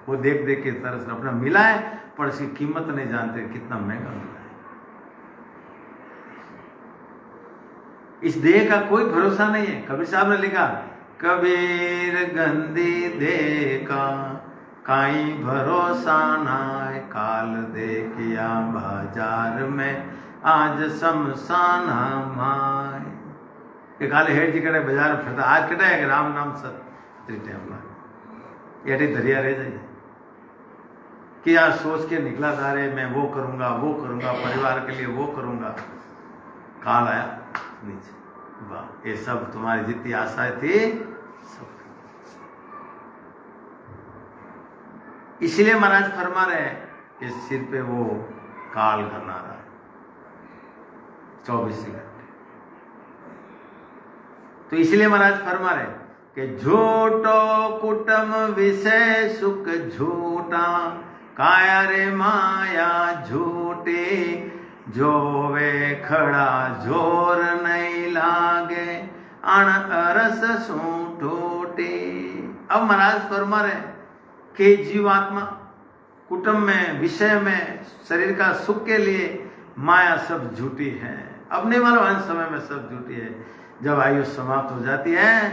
वो देख देख के तरस रहा, अपना मिला है पर इसकी कीमत नहीं जानते कितना महंगा मिला है। इस देह का कोई भरोसा नहीं है। कबीर साहब ने लिखा, कबीर गंदी देह का काई भरोसा नाय, काल देखिया बाजार में आज शमशान माय। ये काले हेड जी कटे बाजार में फिरता, आज कटा है कि राम नाम सत्य ये दरिया रह जाइए कि यार सोच के निकला था, रे मैं वो करूंगा परिवार के लिए वो करूंगा, काल आया नीचे, वाह ये सब तुम्हारी जितनी आशाएं थी सब। इसलिए महाराज फरमा रहे हैं कि सिर पे वो काल करना रहा है 24 घंटे। तो इसलिए महाराज फरमा रहे कि झूठो कुटम विषय सुख झूठा, काया रे माया झूठी, जो वे खड़ा जोर नहीं लागे, अण अरस सू टूटे। अब महाराज फरमा रहे कि जीवात्मा कुटुंब में विषय में शरीर का सुख के लिए माया सब झूठी है। अब नहीं मालूम, अंत समय में सब झूठी है। जब आयु समाप्त हो जाती है,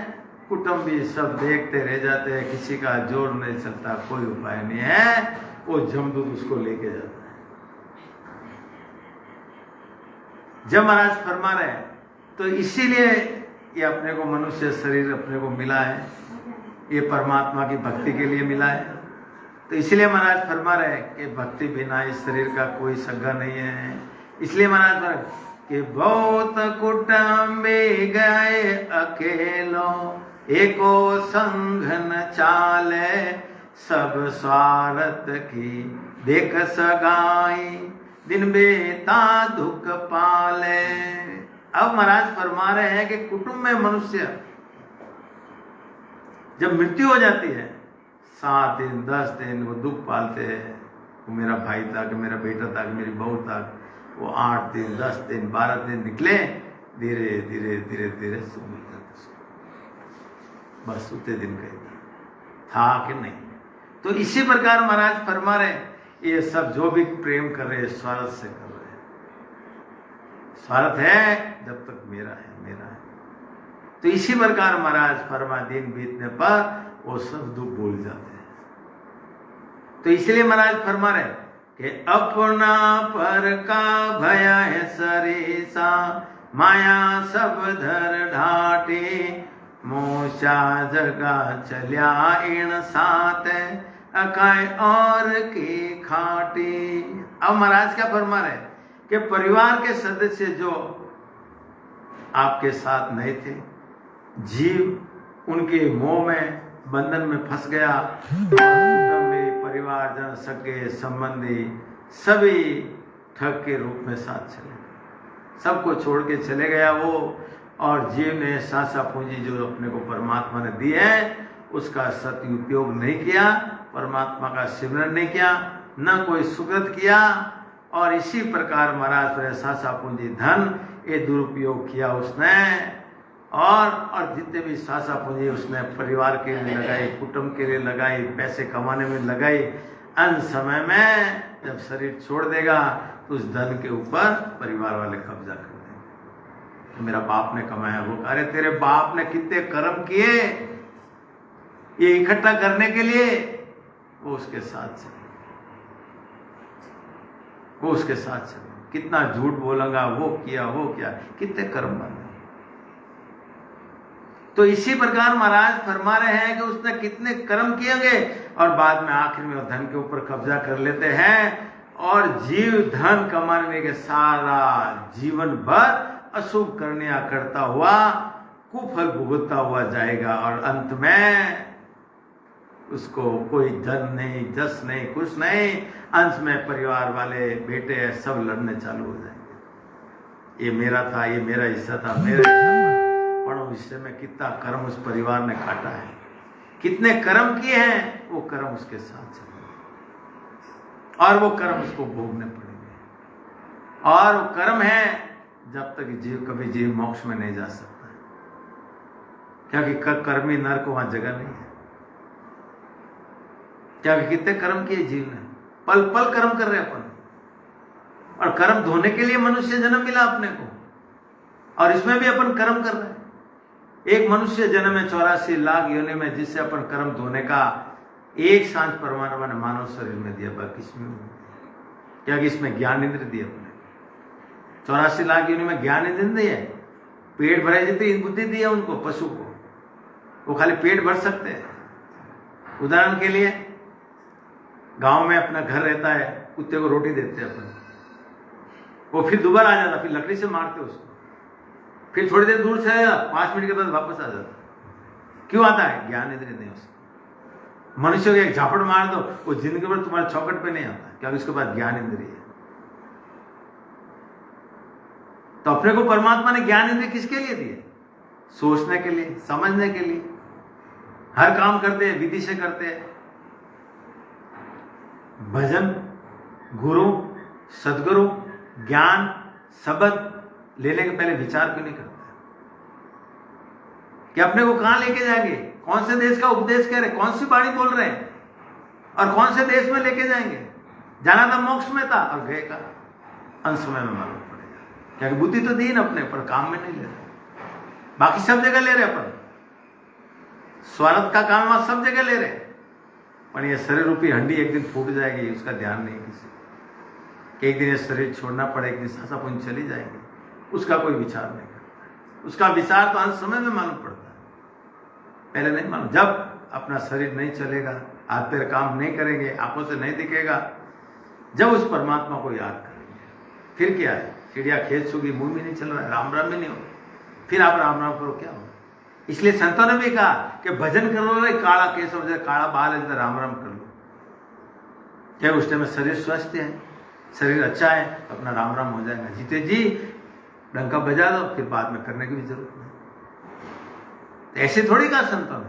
कुटुंबी सब देखते रह जाते हैं, किसी का जोर नहीं चलता, कोई उपाय नहीं है, वो जमदूत उसको लेके जाता है। जब महाराज फरमा रहे हैं, तो इसीलिए ये अपने को मनुष्य शरीर अपने को मिला है, ये परमात्मा की भक्ति के लिए मिला है। तो इसलिए महाराज फरमा रहे हैं कि भक्ति बिना इस शरीर का कोई सगा नहीं है। इसलिए महाराज फरमा कि बहुत कुटुंबी गए अकेलो, एको संग न चाले, सब स्वार्थ की देख सगाई, दिन बेता दुख पाले। अब महाराज फरमा रहे हैं कि कुटुंब में मनुष्य जब मृत्यु हो जाती है, 7 दिन 10 दिन वो दुख पालते हैं। वो मेरा भाई था, कि मेरा बेटा था, कि मेरी बहू था। वो 8 दिन 10 दिन 12 दिन निकले, धीरे धीरे धीरे धीरे सुन जाते, बस उतने दिन गए था कि नहीं। तो इसी प्रकार महाराज फरमा रहे, ये सब जो भी प्रेम कर रहे हैं स्वार्थ से कर रहे हैं। स्वार्थ है जब तक मेरा है, मेरा है। तो इसी प्रकार महाराज फरमा, दिन बीतने पर वो सब दुख भूल जाते हैं। तो इसलिए महाराज फरमा रहे कि अपना पर का भय है सरेसा, माया सब धर ढाटे, मोशा जगा चल्या इन साथ, अकाय और के खाटे। अब महाराज क्या फरमा रहे कि परिवार के सदस्य जो आपके साथ नहीं थे, जीव उनके मोह में बंधन में फंस गया, कुटुंब में परिवारजन सगे संबंधी सभी ठग के रूप में साथ चले, सबको छोड़ के चले गया वो। और जीव ने सासा पूंजी जो अपने को परमात्मा ने दी है, उसका सदुपयोग नहीं किया, परमात्मा का सिमरन नहीं किया, न कोई सुकृत किया। और इसी प्रकार महाराज ने सासा पूंजी धन ये दुरुपयोग किया उसने। और जितने भी सासा पूंजी उसने परिवार के लिए लगाई, कुटुंब के लिए लगाई, पैसे कमाने में लगाई, अंत समय में जब शरीर छोड़ देगा तो उस धन के ऊपर परिवार वाले कब्जा कर देंगे। तो मेरा बाप ने कमाया, वो अरे तेरे बाप ने कितने कर्म किए ये इकट्ठा करने के लिए, वो उसके साथ चले, वो उसके साथ चले। कितना झूठ बोलेगा, वो किया वो क्या, कितने कर्म बन। तो इसी प्रकार महाराज फरमा रहे हैं कि उसने कितने कर्म किएंगे और बाद में आखिर में वो धन के ऊपर कब्जा कर लेते हैं। और जीव धन कमाने के सारा जीवन भर अशुभ करनिया करता हुआ कुफल भुगतता हुआ जाएगा। और अंत में उसको कोई धन नहीं, जस नहीं, कुछ नहीं। अंत में परिवार वाले बेटे सब लड़ने चालू हो जाएंगे, ये मेरा था, ये मेरा हिस्सा था, मेरा हिस्सा। पढ़ो हिस्से में कितना कर्म उस परिवार ने काटा है, कितने कर्म किए हैं, वो कर्म उसके साथ चले और वो कर्म उसको भोगने पड़ेंगे। और वो कर्म है जब तक जीव कभी जीव मोक्ष में नहीं जा सकता, क्योंकि कर्मी नर को वहां जगह नहीं है। क्योंकि कितने कर्म किए जीव ने, पल पल कर्म कर रहे अपन। और कर्म धोने के लिए मनुष्य जन्म मिला अपने को, और इसमें भी अपन कर्म कर रहे हैं। एक मनुष्य जन्म में 84 लाख योनि में, जिससे अपन कर्म धोने का एक सांस परमात्मा ने मानव शरीर में दिया, बाकी इसमें क्या कि इसमें ज्ञान इंद्र दिया अपने। 84 लाख योनि में ज्ञान इंद्र दिया, पेट भरे जितनी बुद्धि दी है उनको, पशु को वो खाली पेट भर सकते हैं। उदाहरण के लिए गांव में अपना घर रहता है, कुत्ते को रोटी देते हैं अपन, वो फिर दोबारा आ जाता, फिर लकड़ी से मारते उसको, फिर थोड़ी देर दूर से आया, 5 मिनट के बाद वापस आ जाता। क्यों आता है? ज्ञान इंद्रिय नहीं उसको। मनुष्य को एक झापड़ मार दो, वो जिंदगी भर तुम्हारे चौकट पे नहीं आता, क्योंकि उसके बाद ज्ञान इंद्रिय है। तो अपने को परमात्मा ने ज्ञान इंद्रिय किसके लिए दिए? सोचने के लिए, समझने के लिए। हर काम करते हैं विधि से करते हैं। भजन, गुरु, सदगुरु, ज्ञान, शब्द लेने के पहले विचार क्यों नहीं करते कि अपने को कहां लेके जाएंगे, कौन से देश का उपदेश कह रहे, कौन सी बाणी बोल रहे हैं और कौन से देश में लेके जाएंगे। जाना था मोक्ष में था और गए का। अंश में मालूम पड़ेगा, क्योंकि बुद्धि तो दी ना अपने पर, काम में नहीं ले रहे, बाकी सब जगह ले रहे अपन, स्वार्थ का काम वहां सब जगह ले रहे, पर ये शरीर रूपी हंडी एक दिन फूट जाएगी, उसका ध्यान नहीं किसी कि एक दिन ये शरीर छोड़ना पड़े, एक दिन सांसा पुंज चली जाएगी, उसका कोई विचार नहीं करता। उसका विचार तो अंत समय में मालूम पड़ता है, पहले नहीं मालूम। जब अपना शरीर नहीं चलेगा, हाथ पैर काम नहीं करेंगे, आंखों से नहीं दिखेगा, जब उस परमात्मा को याद करेंगे, फिर क्या है, चिड़िया खेत सूगी, मुंह भी नहीं चल रहा है, राम राम भी नहीं हो, फिर आप राम राम करो, क्या हो। इसलिए संतों ने भी कहा कि भजन कर लो रे काला केसव, काला बाल है, राम राम कर लो, क्या उस टाइम में शरीर स्वस्थ है, शरीर अच्छा है, अपना राम राम हो जाएगा। जीते जी डंका बजा दो, फिर बाद में करने की भी जरूरत नहीं। ऐसे थोड़ी कहा संतों ने,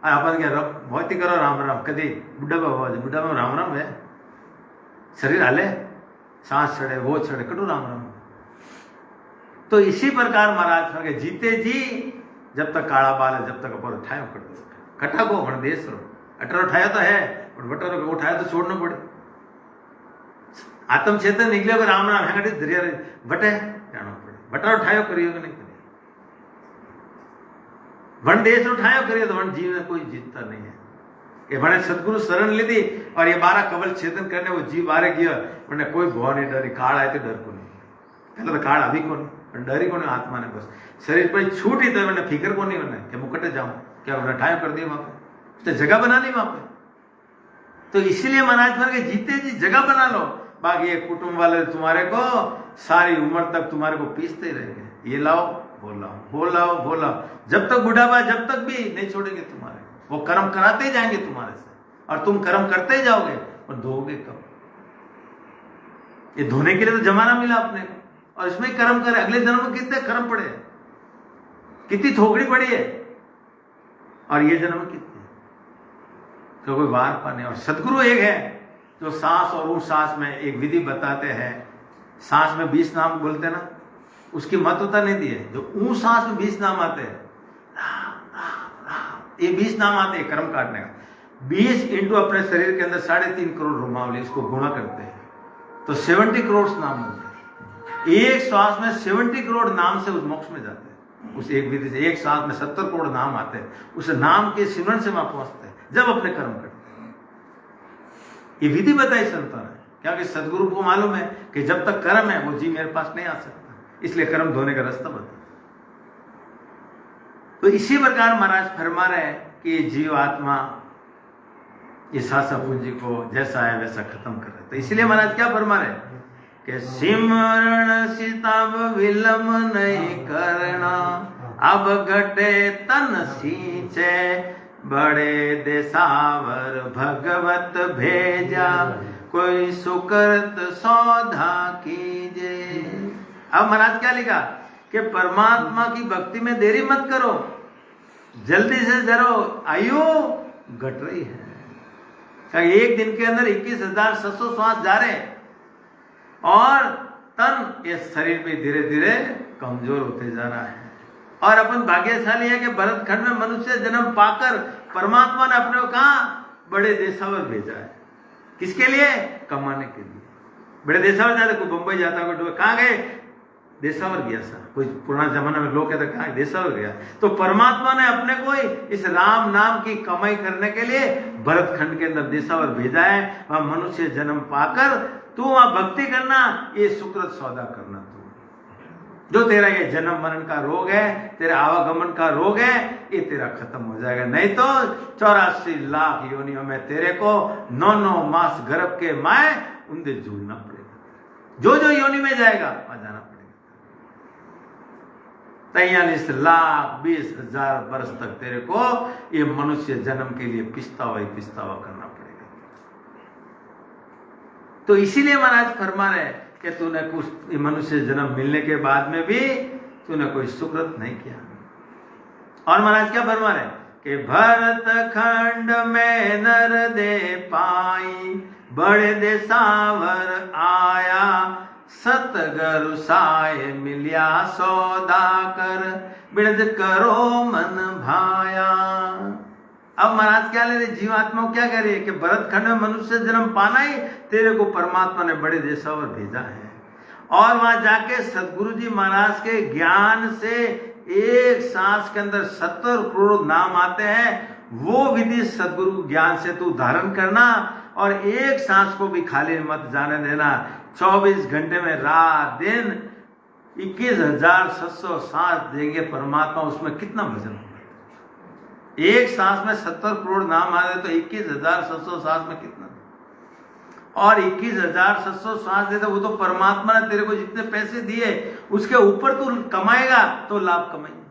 अपन क्या बहुत ही करो राम राम, कभी बुढ़ा बुढ़ा में राम राम है, शरीर हाले, सांस चढ़े, वो चढ़े, कटो राम राम। तो इसी प्रकार महाराज के जीते जी जब तक काला बाल है, जब तक अपन उठाए कटा को भण देश रो, अटर उठाया तो है, और बटर उठाया तो छोड़ना पड़े। आत्म चेतन निकले राम राम है, धैर्य बटे जाना पड़े, बटर उठायो करियो कि नहीं करियो, वन देश उठायो करियो तो वन जीव में कोई जीतता नहीं है। ये मैंने सदगुरु शरण ली थी और ये 12 कवल छेदन करने वो जीव बारे किया, मैंने कोई भौ नहीं डरी, काल आए तो डर को नहीं, पहले तो काल अभी को नहीं, डरी को नहीं, आत्मा ने बस शरीर पर छूट ही तो मैंने फिक्र को नहीं, मैंने क्या मुकटे जाऊं, क्या उठायो कर दिया वहां पे, तो जगह बना ली वहां पे। तो इसीलिए महाराज भर के जीते जी जगह बना लो, बाकी एक कुटुंब वाले तुम्हारे को सारी उम्र तक तुम्हारे को पीसते रहेंगे, ये लाओ वो लाओ, वो लाओ वो लाओ, जब तक बुढ़ापा जब तक भी नहीं छोड़ेंगे तुम्हारे, वो कर्म कराते ही जाएंगे तुम्हारे से, और तुम कर्म करते ही जाओगे, और धोगे कब। ये धोने के लिए तो जमाना मिला अपने को, और इसमें कर्म करे, अगले जन्म में कितने कर्म पड़े, कितनी थोकड़ी पड़ी है, और ये जन्म कितने, तो कोई वार पाने। और सदगुरु एक है जो सांस और उस सांस में एक विधि बताते हैं, सांस में 20 नाम बोलते हैं ना, उसकी महत्वता नहीं दी है, जो ऊ सांस में 20 नाम आते हैं, राम राम राम, ये 20 नाम आते हैं कर्म काटने का। 20 इंटू अपने शरीर के अंदर 3.5 करोड़ रोमावली, इसको गुणा करते हैं तो 70 करोड़ नाम होते हैं। एक श्वास में 70 करोड़ नाम से उस मोक्ष में जाते हैं, उस एक विधि से। एक श्वास में 70 करोड़ नाम आते हैं, उस नाम के सिमरन से वहां पहुंचते हैं जब अपने कर्म करते हैं। ये विधि बताई संतों ने, क्योंकि सदगुरु को मालूम है कि जब तक कर्म है वो जी मेरे पास नहीं आ सकता, इसलिए कर्म धोने का रास्ता बता। तो इसी प्रकार महाराज फरमा रहे हैं कि जीव आत्मा ये सांसा पूंजी को जैसा है वैसा खत्म कर रहे। तो इसीलिए महाराज क्या फरमा रहे कि सिमरण सितब विलम नहीं करना, अब घटे तन सींचे, बड़े देसावर भगवत भेजा, कोई सुकृत सौधा कीजे। अब महाराज क्या लिखा कि परमात्मा की भक्ति में देरी मत करो, जल्दी से जरो, आयु घट रही है। एक दिन के अंदर 21,700 श्वास जा रहे, और तन इस शरीर पे धीरे धीरे कमजोर होते जा रहा है। और अपन भाग्यशाली है कि भरत खंड में मनुष्य जन्म पाकर परमात्मा ने अपने को कहा बड़े देशावर भेजा है। किसके लिए? कमाने के लिए। बड़े देशावर जाते, कोई बंबई जाता, कोई कहाँ गए, देशावर गया सा। कोई पुराना जमाना में लोग कहते कहाँ देशावर गया। तो परमात्मा ने अपने को इस राम नाम की कमाई करने के लिए भरत खंड के अंदर देशावर भेजा है। वहां मनुष्य जन्म पाकर तू वहां भक्ति करना, ये सुकृत सौदा करना। तू जो तेरा ये जन्म मरण का रोग है, तेरा आवागमन का रोग है, ये तेरा खत्म हो जाएगा। नहीं तो 84 लाख योनियों में तेरे को 9 मास गर्भ के माए उनसे झूलना पड़ेगा। जो जो योनि में जाएगा वहां जाना पड़ेगा। 43,20,000 वर्ष तक तेरे को ये मनुष्य जन्म के लिए पिछतावा करना पड़ेगा। तो इसीलिए महाराज फरमा रहे कि तूने कुछ मनुष्य जन्म मिलने के बाद में भी तूने कोई सुकृत नहीं किया। और महाराज क्या फरमा रहे कि भरत खंड में नर दे पाई, बड़े देसावर आया, सतगुरु साय मिलिया सौदा कर, बिरद करो मन भाया। अब महाराज क्या ले रहे, जीवात्मा क्या कह रही है कि भरत खंड में मनुष्य जन्म पाना ही तेरे को परमात्मा ने बड़े देशावर भेजा है। और वहां जाके सदगुरु जी महाराज के ज्ञान से एक सांस के अंदर 70 करोड़ नाम आते हैं। वो विधि सदगुरु ज्ञान से तू धारण करना और एक सांस को भी खाली मत जाने देना। 24 घंटे में रात दिन 21,700 सांस देंगे परमात्मा, उसमें कितना भजन होगा। एक सांस में 70 करोड़ नाम आ रहे तो 21,700 सांस में कितना, और 21,700 सांस देता, वो तो परमात्मा ने तेरे को जितने पैसे दिए उसके ऊपर तू कमाएगा तो लाभ कमाएगा,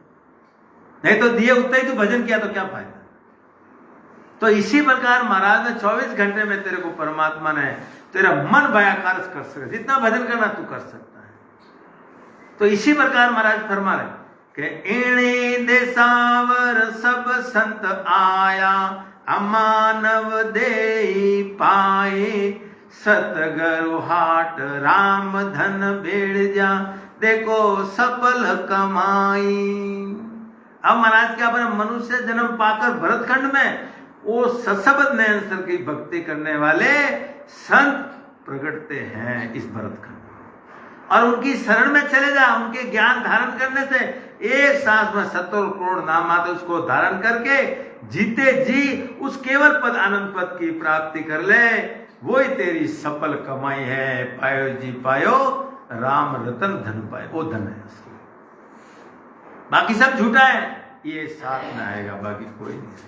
नहीं तो दिए उतना ही तू भजन किया तो क्या फायदा। तो इसी प्रकार महाराज ने 24 घंटे में तेरे को परमात्मा ने तेरा मन भयाकार कर सकता, जितना भजन करना तू कर सकता है। तो इसी प्रकार महाराज फरमा रहे कि इणे देसावर सब संत आया, अमानव दे पाए, सतगरु हाट राम धन भेड़ जा, देखो सफल कमाई। अब महाराज क्या बने, मनुष्य जन्म पाकर भरतखंड में वो सशब्द नयन सर की भक्ति करने वाले संत प्रगटते हैं इस भरतखंड, और उनकी शरण में चले जा। उनके ज्ञान धारण करने से एक सांस में 70 करोड़ नाम आते, उसको धारण करके जीते जी उस केवल पद आनंद पद की प्राप्ति कर ले, वही तेरी सफल कमाई है। पायो जी पायो राम रतन धन पाए, वो धन है। बाकी सब झूठा है, ये साथ में आएगा, बाकी कोई नहीं।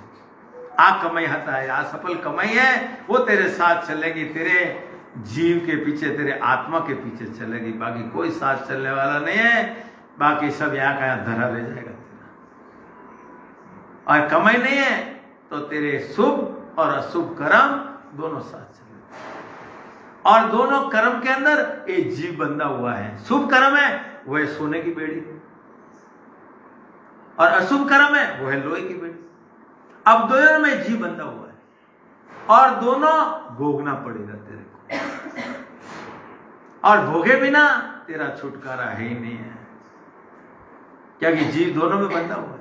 आ कमाई हता है, आ सफल कमाई है, वो तेरे साथ चलेगी, तेरे जीव के पीछे, तेरे आत्मा के पीछे चलेगी, बाकी कोई साथ चलने वाला नहीं है। बाकी सब यहाँ का यहाँ धरा रह जाएगा तेरा। और कमाई नहीं है तो तेरे शुभ और अशुभ कर्म दोनों साथ चलेंगे, और दोनों कर्म के अंदर एक जीव बंधा हुआ है। शुभ कर्म है वो है सोने की बेड़ी, और अशुभ कर्म है वो है लोहे की बेड़ी। अब दोनों में जीव बंधा हुआ है, और दोनों भोगना पड़ेगा तेरे को, और भोगे बिना तेरा छुटकारा है ही नहीं है, क्योंकि जीव दोनों में बंधा हुआ है।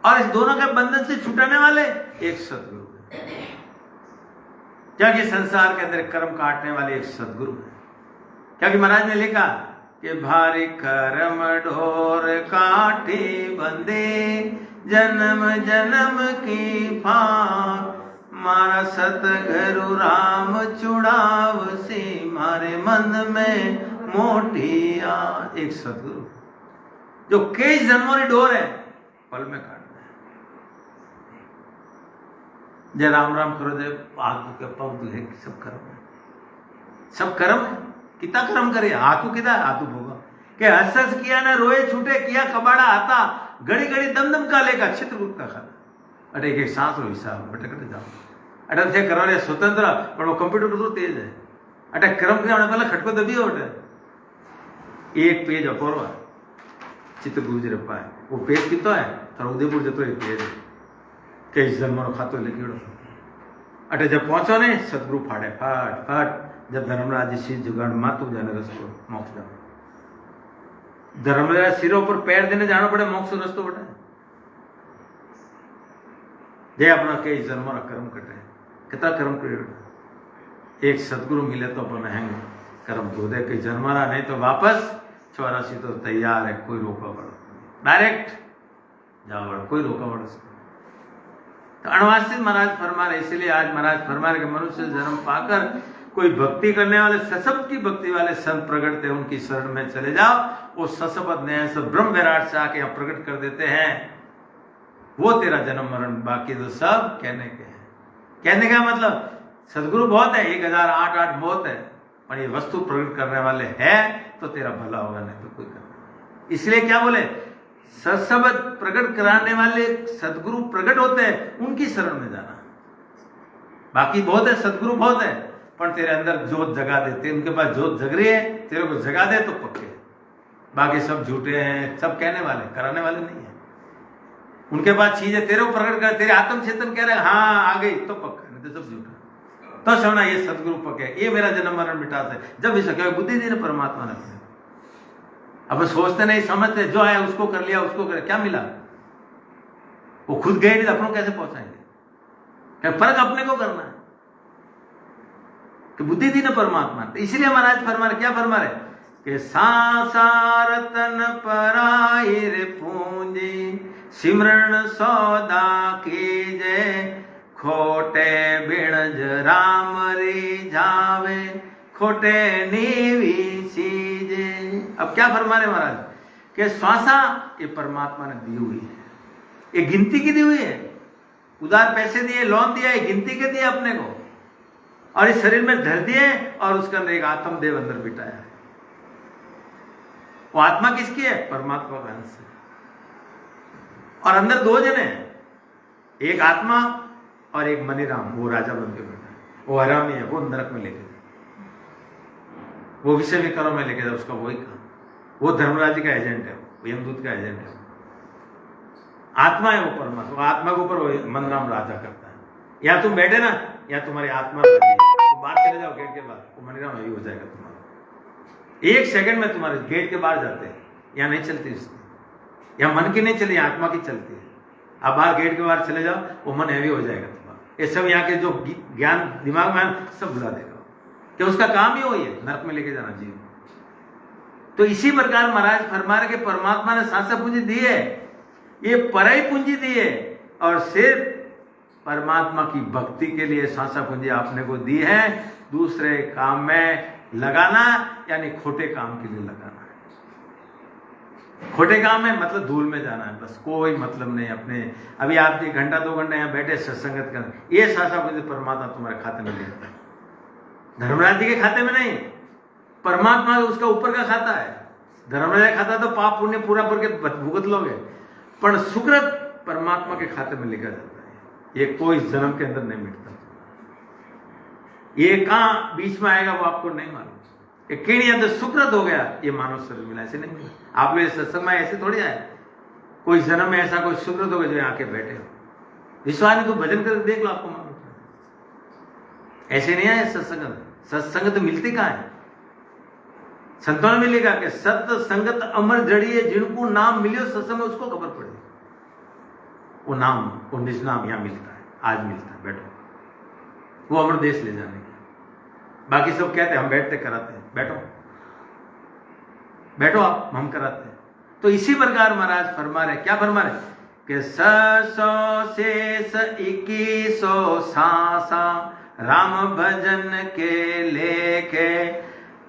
और इस दोनों के बंधन से छुटाने वाले एक सदगुरु है, क्योंकि संसार के अंदर कर्म काटने वाले एक सदगुरु है। क्योंकि महाराज ने लिखा कि भारी कर्म ढोर काटे बंदे, जन्म जन्म की फार, मारा सतगुरु राम चुड़ाव से, मारे मन में मोटी आस। एक सदगुरु जो कई जन्मों की डोर है, पल में काटना है। जय राम राम करो, जय हाथ के पग दुहे, सब कर्म है, सब कर्म है। कितना कर्म करे, हाथू कितना हाथू भोगा के हस हस किया ना रोए छूटे, किया कबाड़ा आता, घड़ी घड़ी दम दम का लेगा चित्रगुप्त का खाना। अरे एक सांस रो हिसाब अटकटे जाओ, अटक से करवाने स्वतंत्र, पर वो कंप्यूटर तो तेज है। अटक कर्म किया पहले खटको दबियो उठे, एक पेज अपोरवा चित्रगुरु जी रपा है, वो पेज कितो है तो उदयपुर जतो एक पेज कई जन्मों खातो लिखिड़ो। अटे जब पहुंचो ने सदगुरु फाड़े फाट फाट, जब धर्मराज जी शीश जुगाड़ मातू जाने रस्तो मोक्ष जाओ। धर्मराज सिरों पर पैर देने जाना पड़े, मोक्ष रस्तो बटे। जय अपना कई जन्मों का कर्म कटे, कितना कर्म करे। एक सदगुरु मिले तो अपन हैंग कर्म धो दे, कई जन्मारा नहीं तो वापस 84 तो तैयार है, कोई रोका पड़ा डायरेक्ट जाओ, कोई रोका पड़ा। तो अणवासित महाराज फरमा रहे, इसीलिए आज महाराज फरमा रहे कि मनुष्य जन्म पाकर कोई भक्ति करने वाले, सशब्द की भक्ति वाले संत प्रकट थे, उनकी शरण में चले जाओ। वो सशब्द ने सब ब्रह्म विराट से आके यहाँ प्रकट कर देते हैं। वो तेरा जन्म मरण, बाकी तो सब कहने के हैं। कहने का मतलब सदगुरु बहुत है, 1008 बहुत है, पर ये वस्तु प्रकट करने वाले है तो तेरा भला होगा, नहीं तो कोई करना। इसलिए क्या बोले, सशब्द प्रकट कराने वाले सदगुरु प्रकट होते हैं, उनकी शरण में जाना। बाकी बहुत है, सदगुरु बहुत है, पर तेरे अंदर जोत जगा देते, उनके पास जोत जग रही है, तेरे को जगा दे तो पक्के। बाकी सब झूठे हैं, सब कहने वाले, कराने वाले नहीं है। उनके पास चीजें तेरे को प्रकट कर, तेरे आत्म चेतन कह रहे हाँ आ गई तो पक्का, नहीं तो सब झूठा। तो समझना ये सदगुरु पक्के, ये मेरा जन्म मरण मिटाते है। जब भी सके बुद्धि दी ना परमात्मा ने, अब सोचते नहीं समझते, जो आया उसको कर लिया, उसको कर, क्या मिला? वो खुद गए नहीं, अपनों कैसे पहुंचाएंगे? क्या फर्क अपने को करना है कि बुद्धि दी ना परमात्मा। तो इसलिए महाराज फरमा रहे, क्या फरमा रहे कि सांसार तन पराई पूंजी, सिमरण सौदा कीजे, खोटे बिणज राम री जावे, खोटे नीवी सीजे। अब क्या फरमा रहे महाराज कि श्वासा ये परमात्मा ने दी हुई है, ये गिनती की दी हुई है, उधार पैसे दिए, लोन दिया, ये गिनती के दिए अपने को, और इस शरीर में धर दिए और उसके अंदर एक आत्मदेव अंदर बिठाया है। वो आत्मा किसकी है? परमात्मा का अंश है। और अंदर दो जने हैं, एक आत्मा और एक मनीराम, वो राजा बन के बैठा है, वो हरामी है, वो नरक में लेके जाए, वो विषय विकारों में लेके जाए, उसका वही काम। वो धर्मराज जी का एजेंट है, वो यमदूत का एजेंट है। आत्मा है वो परमात्मा, आत्मा के ऊपर वो मनीराम राजा करता है। या तुम बैठे ना, या तुम्हारी आत्मा तो बाहर चले जाओ गेट के बाहर, वो मनीराम यही हो जाएगा तुम्हारा। एक सेकंड में तुम्हारे गेट के बाहर जाते हैं, या नहीं चलती उसकी, या मन की नहीं चलती, आत्मा की चलती है। अब बाहर गेट के बाहर चले जाओ, वो मन हैवी हो जाएगा तुम्हारा, ये सब यहाँ के जो ज्ञान दिमाग में सब भुला देगा, कि उसका काम ही वही है, नरक में लेके जाना जीव। तो इसी प्रकार महाराज फरमा रहे कि परमात्मा ने सांसा पूंजी दी है, ये परई पूंजी दी है, और सिर्फ परमात्मा की भक्ति के लिए सांसा पूंजी आपने को दी है। दूसरे काम में लगाना यानी खोटे काम के लिए लगाना है। खोटे काम में मतलब धूल में जाना है, बस कोई मतलब नहीं अपने। अभी आप 1 घंटा 2 घंटा यहाँ बैठे सत्संगत कर, ये सांसा पूंजी परमात्मा तुम्हारे खाते में ले जाता है। धर्मराज जी के खाते में नहीं, परमात्मा उसका ऊपर का खाता है। धर्मराज का खाता तो पाप पुण्य पूरा भर के भुगत लोगे, पर सुकृत परमात्मा के खाते में लिखा जाता है। ये कोई जन्म के अंदर नहीं मिटता। ये कहां बीच में आएगा वो आपको नहीं मालूम। ये किणी अंदर सुकृत हो गया, ये मानव शरीर मिला, ऐसे नहीं मिला। आप लोग सत्संग में ऐसे थोड़ी आए, कोई जन्म में ऐसा कोई सुकृत हो गया जो आके बैठे हो। विश्वास नहीं तो भजन कर देख लो, आपको मालूम। ऐसे नहीं आए सत्संग। सत्संग तो मिलती कहां है? संतों ने भी लिखा कि सत्य संगत अमर जड़िए, जिनको नाम मिलियो सत्संग में उसको खबर पड़ी। वो नाम, वो निज नाम यहां मिलता है, आज मिलता है, बैठो। वो अमर देश ले जाने का। बाकी सब कहते हैं हम बैठते कराते हैं, बैठो बैठो आप, हम कराते हैं। तो इसी प्रकार महाराज फरमा रहे, क्या फरमा रहे कि 600 शेष 2100 सांसा, राम भजन के लेके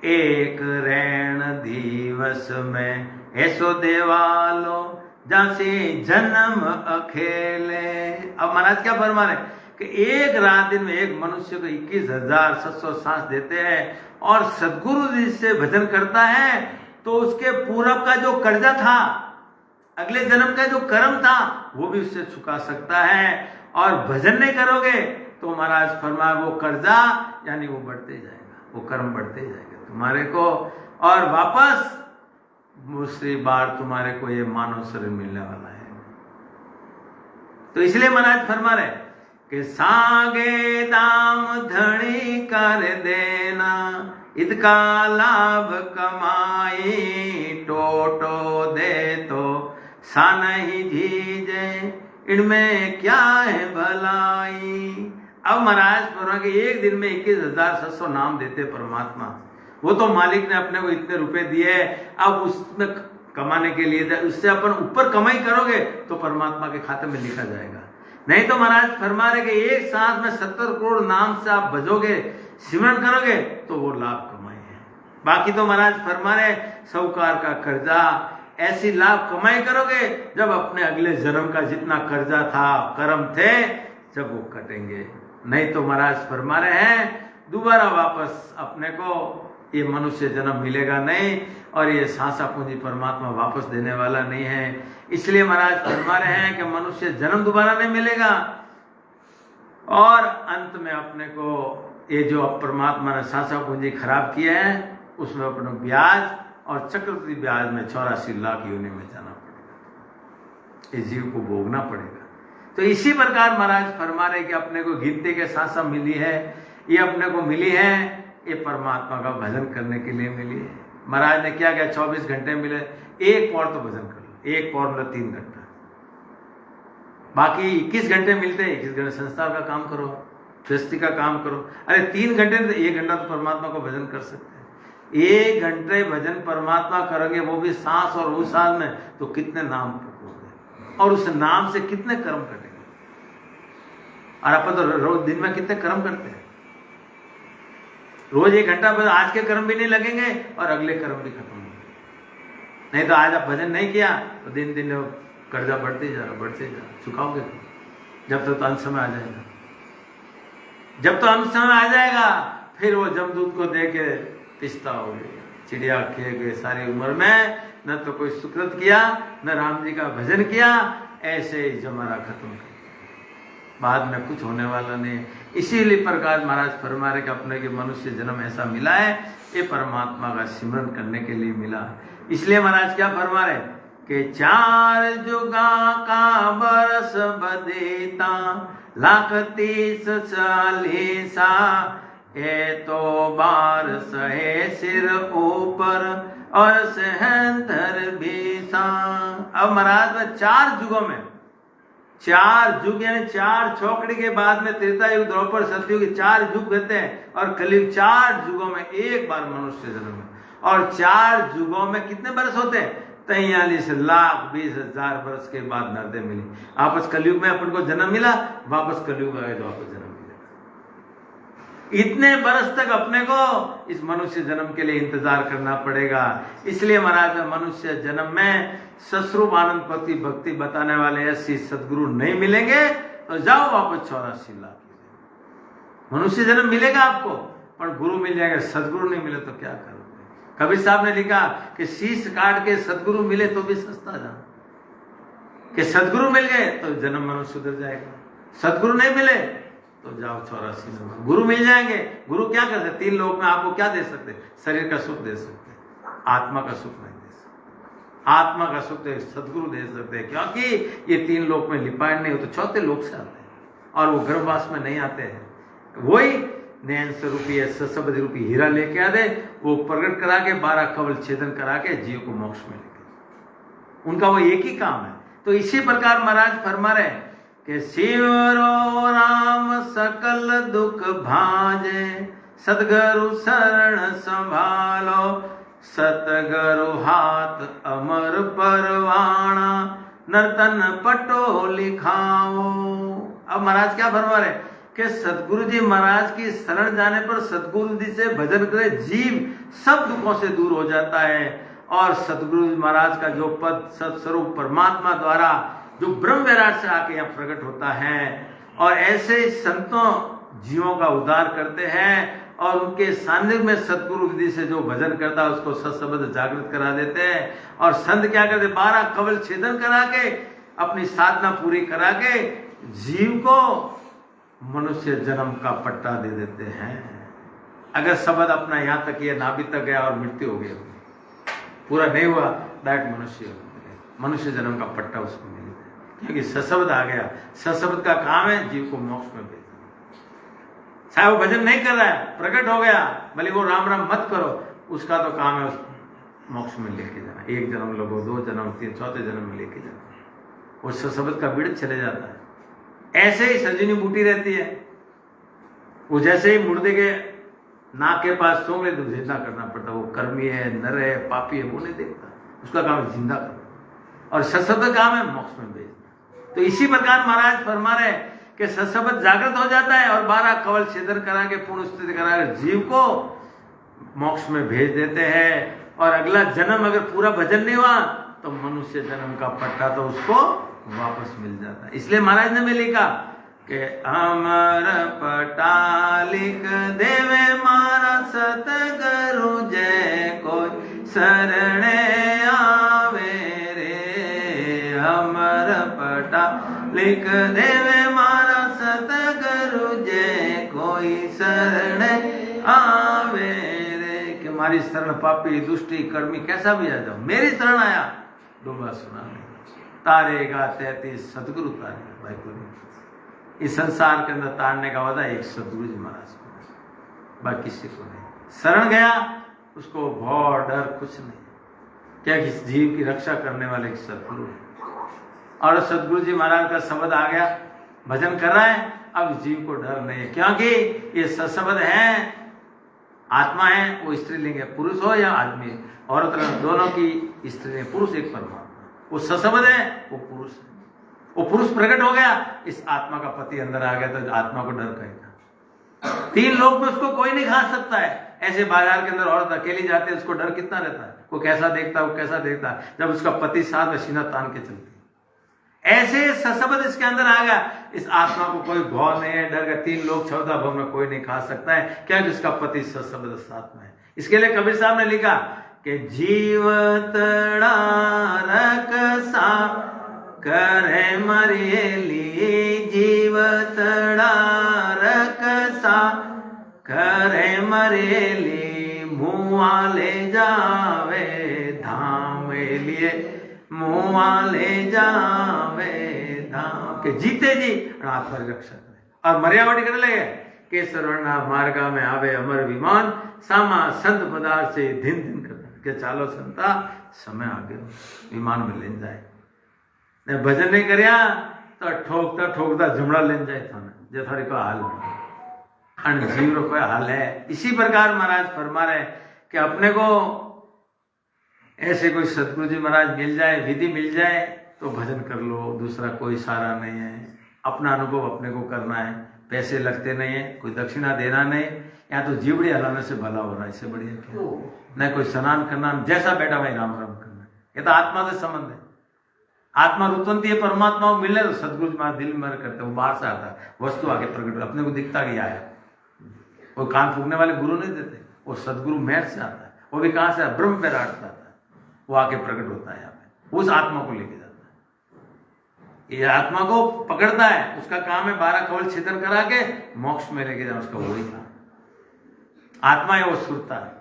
एक रैन दिवस में, ऐसो देवालो जैसे जन्म अखेले। अब महाराज क्या फरमा रहे कि एक रात दिन में एक मनुष्य को 21,700 सांस देते हैं, और सदगुरु जी से भजन करता है तो उसके पूर्व का जो कर्जा था, अगले जन्म का जो कर्म था, वो भी उससे चुका सकता है। और भजन नहीं करोगे तो महाराज फरमाए वो कर्जा यानी वो बढ़ते जाएगा, वो कर्म बढ़ते जाएगा तुम्हारे को, और वापस दूसरी बार तुम्हारे को ये मानव शरीर मिलने वाला है। तो इसलिए महाराज फरमा रहे कि सांगे दाम धनी कर देना, इसका लाभ कमाई, टोटो दे तो सा नहीं जीजे, इनमें क्या है भलाई। अब महाराज फरमा कि एक दिन में 21,700 नाम देते परमात्मा। वो तो मालिक ने अपने को इतने रुपए दिए, अब उसमें कमाने के लिए उससे अपन ऊपर कमाई करोगे तो परमात्मा के खाते में लिखा जाएगा। नहीं तो महाराज फरमा रहे कि एक सांस में 70 करोड़ नाम से आप भजोगे, सिमरन करोगे तो वो लाभ कमाई है। बाकी तो महाराज फरमा रहे साहूकार का कर्जा, ऐसी लाभ कमाई करोगे जब अपने अगले जन्म का जितना कर्जा था, कर्म थे, जब वो कटेंगे। नहीं तो महाराज फरमा रहे हैं दोबारा वापस अपने को ये मनुष्य जन्म मिलेगा नहीं, और ये सांसा पूंजी परमात्मा वापस देने वाला नहीं है। इसलिए महाराज फरमा रहे हैं कि मनुष्य जन्म दोबारा नहीं मिलेगा, और अंत में अपने को ये जो परमात्मा ने सांसा पूंजी खराब किया है उसमें अपने ब्याज और चक्रवृद्धि ब्याज में 84 लाख योनि में जाना पड़ेगा, इस जीव को भोगना पड़ेगा। तो इसी प्रकार महाराज फरमा रहे कि अपने को गिनती के सांसा मिली है, ये अपने को मिली है, ये परमात्मा का भजन करने के लिए मिली है। महाराज ने क्या किया, 24 घंटे मिले, एक पौड़ तो भजन कर लो, एक पौड़ मतलब 3 घंटा, बाकी 21 घंटे मिलते हैं। 21 घंटे संस्था का काम करो, गृहस्थी का काम करो। अरे 3 घंटे तो 1 घंटा तो परमात्मा को भजन कर सकते हैं। 1 घंटे भजन परमात्मा करोगे, वो भी सांस और उछाल में, तो कितने नाम फूकोगे और उस नाम से कितने कर्म कटेंगे। और अपन तो रोज दिन में कितने कर्म करते हैं। रोज 1 घंटा बस, आज के कर्म भी नहीं लगेंगे और अगले कर्म भी खत्म होंगे। नहीं तो आज आप भजन नहीं किया तो दिन दिन कर्जा बढ़ते जा रहा, चुकाओगे जब तक तो अंत समय आ जाएगा। जब तो अंत समय आ जाएगा, फिर वो जमदूत को दे के पिस्ता हो गया, चिड़िया खे गए सारी उम्र में, न तो कोई सुकृत किया न राम जी का भजन किया, ऐसे ही जमाना खत्म कर, बाद में कुछ होने वाला नहीं। इसीलिए प्रकाश महाराज फरमा रहे कि अपने के मनुष्य जन्म ऐसा मिला है, ये परमात्मा का सिमरन करने के लिए मिला। इसलिए महाराज क्या फरमा रहे कि 4 जुगा का बरस बदेता, 1,30,40 ये तो बार सहे सिर ऊपर और सहंतर भीसा। अब महाराज में 4 जुगों में, 4 जुग यानी 4 चौकड़ी के बाद में त्रेता युग, द्वापर, सतयुग, 4 जुग कहते हैं। और कलयुग 4 जुगों में एक बार मनुष्य जन्म है। और 4 जुगों में कितने बरस होते हैं? 43,20,000 वर्ष के बाद नरदे मिली। वापस कलयुग में अपन को जन्म मिला, वापस कलयुग आए तो वापस जन्म मिलेगा। इतने बरस तक अपने को इस मनुष्य जन्म के लिए इंतजार करना पड़ेगा। इसलिए महाराज मनुष्य जन्म में सस्वरूप आनंद पति भक्ति बताने वाले ऐसी सदगुरु नहीं मिलेंगे तो जाओ वापस 84 लाख। मनुष्य जन्म मिलेगा आपको, पर गुरु मिल जाएगा, सदगुरु नहीं मिले तो क्या करोगे? कबीर साहब ने लिखा कि शीश काट के सदगुरु मिले तो भी सस्ता जान, कि सदगुरु मिल गए तो जन्म मनुष्य सुधर जाएगा, सदगुरु नहीं मिले तो जाओ 84 नंबर। गुरु मिल जाएंगे। गुरु क्या करते? 3 लोक में आपको क्या दे सकते? शरीर का सुख दे सकते, आत्मा का सुख नहीं दे सकते। आत्मा का सुख तो सदगुरु दे सकते हैं, क्योंकि ये 3 लोक में लिपायन नहीं हो तो 4थे लोक से आते हैं और वो गर्भवास में नहीं आते हैं। वही नयन स्वरूपी सशब्द रूपी हीरा लेके आते, वो प्रकट करा के 12 कवल छेदन करा के जीव को मोक्ष में लेके, उनका वो एक ही काम है। तो इसी प्रकार महाराज फरमा रहे कि शिवरो राम सकल दुख भाजे, सतगुरु शरण संभालो, सतगुरु हाथ अमर परवाना, नर्तन पटो लिखाओ। अब महाराज क्या फरमा रहे कि सतगुरु जी महाराज की शरण जाने पर सतगुरु जी से भजन करे, जीव सब दुखों से दूर हो जाता है। और सतगुरु जी महाराज का जो पद सत्स्वरूप परमात्मा द्वारा जो ब्रह्म विराट से आके यहाँ प्रकट होता है, और ऐसे संतों जीवों का उद्धार करते हैं, और उनके सानिध्य में सतगुरु विधि से जो भजन करता है उसको सत्सबद्ध जागृत करा देते हैं। और संत क्या करते? 12 कवल छेदन करा के अपनी साधना पूरी करा के जीव को मनुष्य जन्म का पट्टा दे देते हैं। अगर शब्द अपना यहाँ तक ये नाभि तक गया और मृत्यु हो गई, पूरा नहीं हुआ, डायरेक्ट मनुष्य जन्म का पट्टा उसको मिल गया, क्योंकि सशब्द आ गया। सशब्द का काम है जीव को मोक्ष में भेजना। चाहे वो भजन नहीं कर रहा है, प्रकट हो गया, भले वो राम राम मत करो, उसका तो काम है उसको मोक्ष में लेके जाना। 1 जन्म लगो, 2 जन्म, 3, 4थे जन्म में लेके जाना। वो सशब्द का बिड़ चले जाता है। ऐसे ही सजनी बूटी रहती है, वो जैसे ही मुर्दे के नाक के पास सूंघ ले तो जिंदा करना पड़ता। वो कर्मी है, नर है, पापी है, वो नहीं देखता, उसका काम है जिंदा करना, और सशब्द काम है मोक्ष में भेजना। तो इसी प्रकार महाराज फरमा रहे कि सशब्द जागृत हो जाता है और 12 कवल छेदन करा के पूर्ण स्थिति करा के जीव को मोक्ष में भेज देते हैं। और अगला जन्म अगर पूरा भजन नहीं हुआ तो मनुष्य जन्म का पट्टा तो उसको वापस मिल जाता है। इसलिए महाराज ने भी लिखा कि अमर पट्टा लिख देवे मारा सतगुरु जय, कोई शरणे आवे रे। अमर पट्टा लिख देवे मारा सतगुरु जय, कोई शरणे आवे रे। कि हमारी शरण पापी दुष्टी कर्मी कैसा भी आ जाओ, मेरी शरण आया डूबा सुना तारेगा 33 सतगुरु तारेगा। भाई को इस संसार के अंदर तारने का वादा एक सतगुरु जी महाराज को, बाकी किसी को नहीं। शरण गया उसको भौ डर कुछ नहीं, क्या इस जीव की रक्षा करने वाले एक सतगुरु है। और सतगुरु जी महाराज का शब्द आ गया, भजन कर रहा है, अब जीव को डर नहीं है, क्योंकि ये सशब्द है आत्मा है वो स्त्रीलिंग है, पुरुष हो या आदमी, औरत दोनों की स्त्री है, पुरुष एक परमात्मा। वो सशब्द है, वो पुरुष है। वो पुरुष प्रकट हो गया, इस आत्मा का पति अंदर आ गया, तो आत्मा को डर कहेगा। 3 लोग में उसको कोई नहीं खा सकता है। ऐसे बाजार के अंदर औरत अकेली जाती है, उसको डर कितना रहता है, वो कैसा देखता है, वो कैसा देखता है, जब उसका पति साथ में सीना तान के चलती है। ऐसे सशब्द इसके अंदर आ गया, इस आत्मा को कोई भौर नहीं है, डर का 3 लोग 14 भव में कोई नहीं खा सकता है, क्या जिसका पति सशब्द साथ में है। इसके लिए कबीर साहब ने लिखा कि जीवत रकसा करे मरियली, जीवत रकसा करे मरियली, मुआ ले जावे धाम लिए, मुआ ले जावे धाम के जीते जी आत्मा की रक्षा करे। और मर्यावटी करने लगे के सरवणा मार्गा में आवे अमर विमान, सामा संत पदार्थ से दिन दिन कर के चालो संता समय आ गयो विमान में ले जाए। ने भजन नहीं करया तो ठोकता ठोकता जुमड़ा ले जाए थाने जे थारी को हाल अन जीव रो कोई हाल है। इसी प्रकार महाराज फरमा रहे कि अपने को ऐसे कोई सतगुरु जी महाराज मिल जाए, विधि मिल जाए तो भजन कर लो, दूसरा कोई सहारा नहीं है। अपना अनुभव अपने को करना है, पैसे लगते नहीं है, कोई दक्षिणा देना नहीं, या तो जीवड़ी हलाने से भला हो रहा है, इससे बढ़िया क्या। न कोई स्नान करना, जैसा बैठा भाई राम राम करना, ये तो आत्मा से संबंध है। आत्मा रुतंती है, परमात्मा को मिलने तो सदगुरु जी दिल में करते, वो बाहर से आता है, वस्तु आगे प्रकट, अपने को दिखता कि आया। वो कान फूकने वाले गुरु नहीं देते, वो सदगुरु मेहर से आता है। वो भी कहां से, ब्रह्म पे राट से आता है, वो आके प्रकट होता है यहाँ पे, उस आत्मा को लेके जाता है। ये आत्मा को पकड़ता है, उसका काम है 12 कवल छिद्र करा के मोक्ष में लेके जाना, उसका वही काम। आत्मा है वो सुरता है।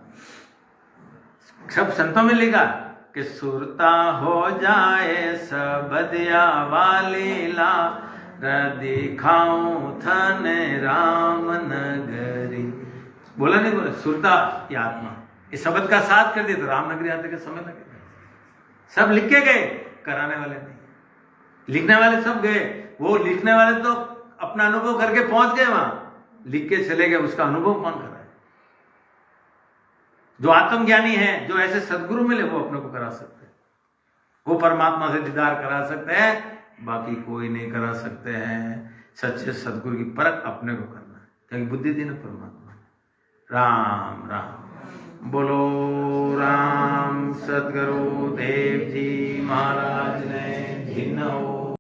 सब संतों में लिखा कि सुरता हो जाए सबदिया वाली ला, दिखाऊं थने राम नगरी। बोला नहीं, बोला सुरता ये आत्मा, इस शब्द का साथ कर दिया तो रामनगरी आते के समय लगे। सब लिख के गए, कराने वाले नहीं, लिखने वाले सब गए। वो लिखने वाले तो अपना अनुभव करके पहुंच गए वहां, लिख के चले गए, उसका अनुभव कौन कराए। जो आत्मज्ञानी है, जो ऐसे सदगुरु मिले, वो अपने को करा सकते हैं, वो परमात्मा से दीदार करा सकते हैं, बाकी कोई नहीं करा सकते हैं। सच्चे सदगुरु की परख अपने को करना है, क्योंकि बुद्धि देना परमात्मा। राम राम बोलो, राम सदगुरु देव जी महाराज ने जिन्हों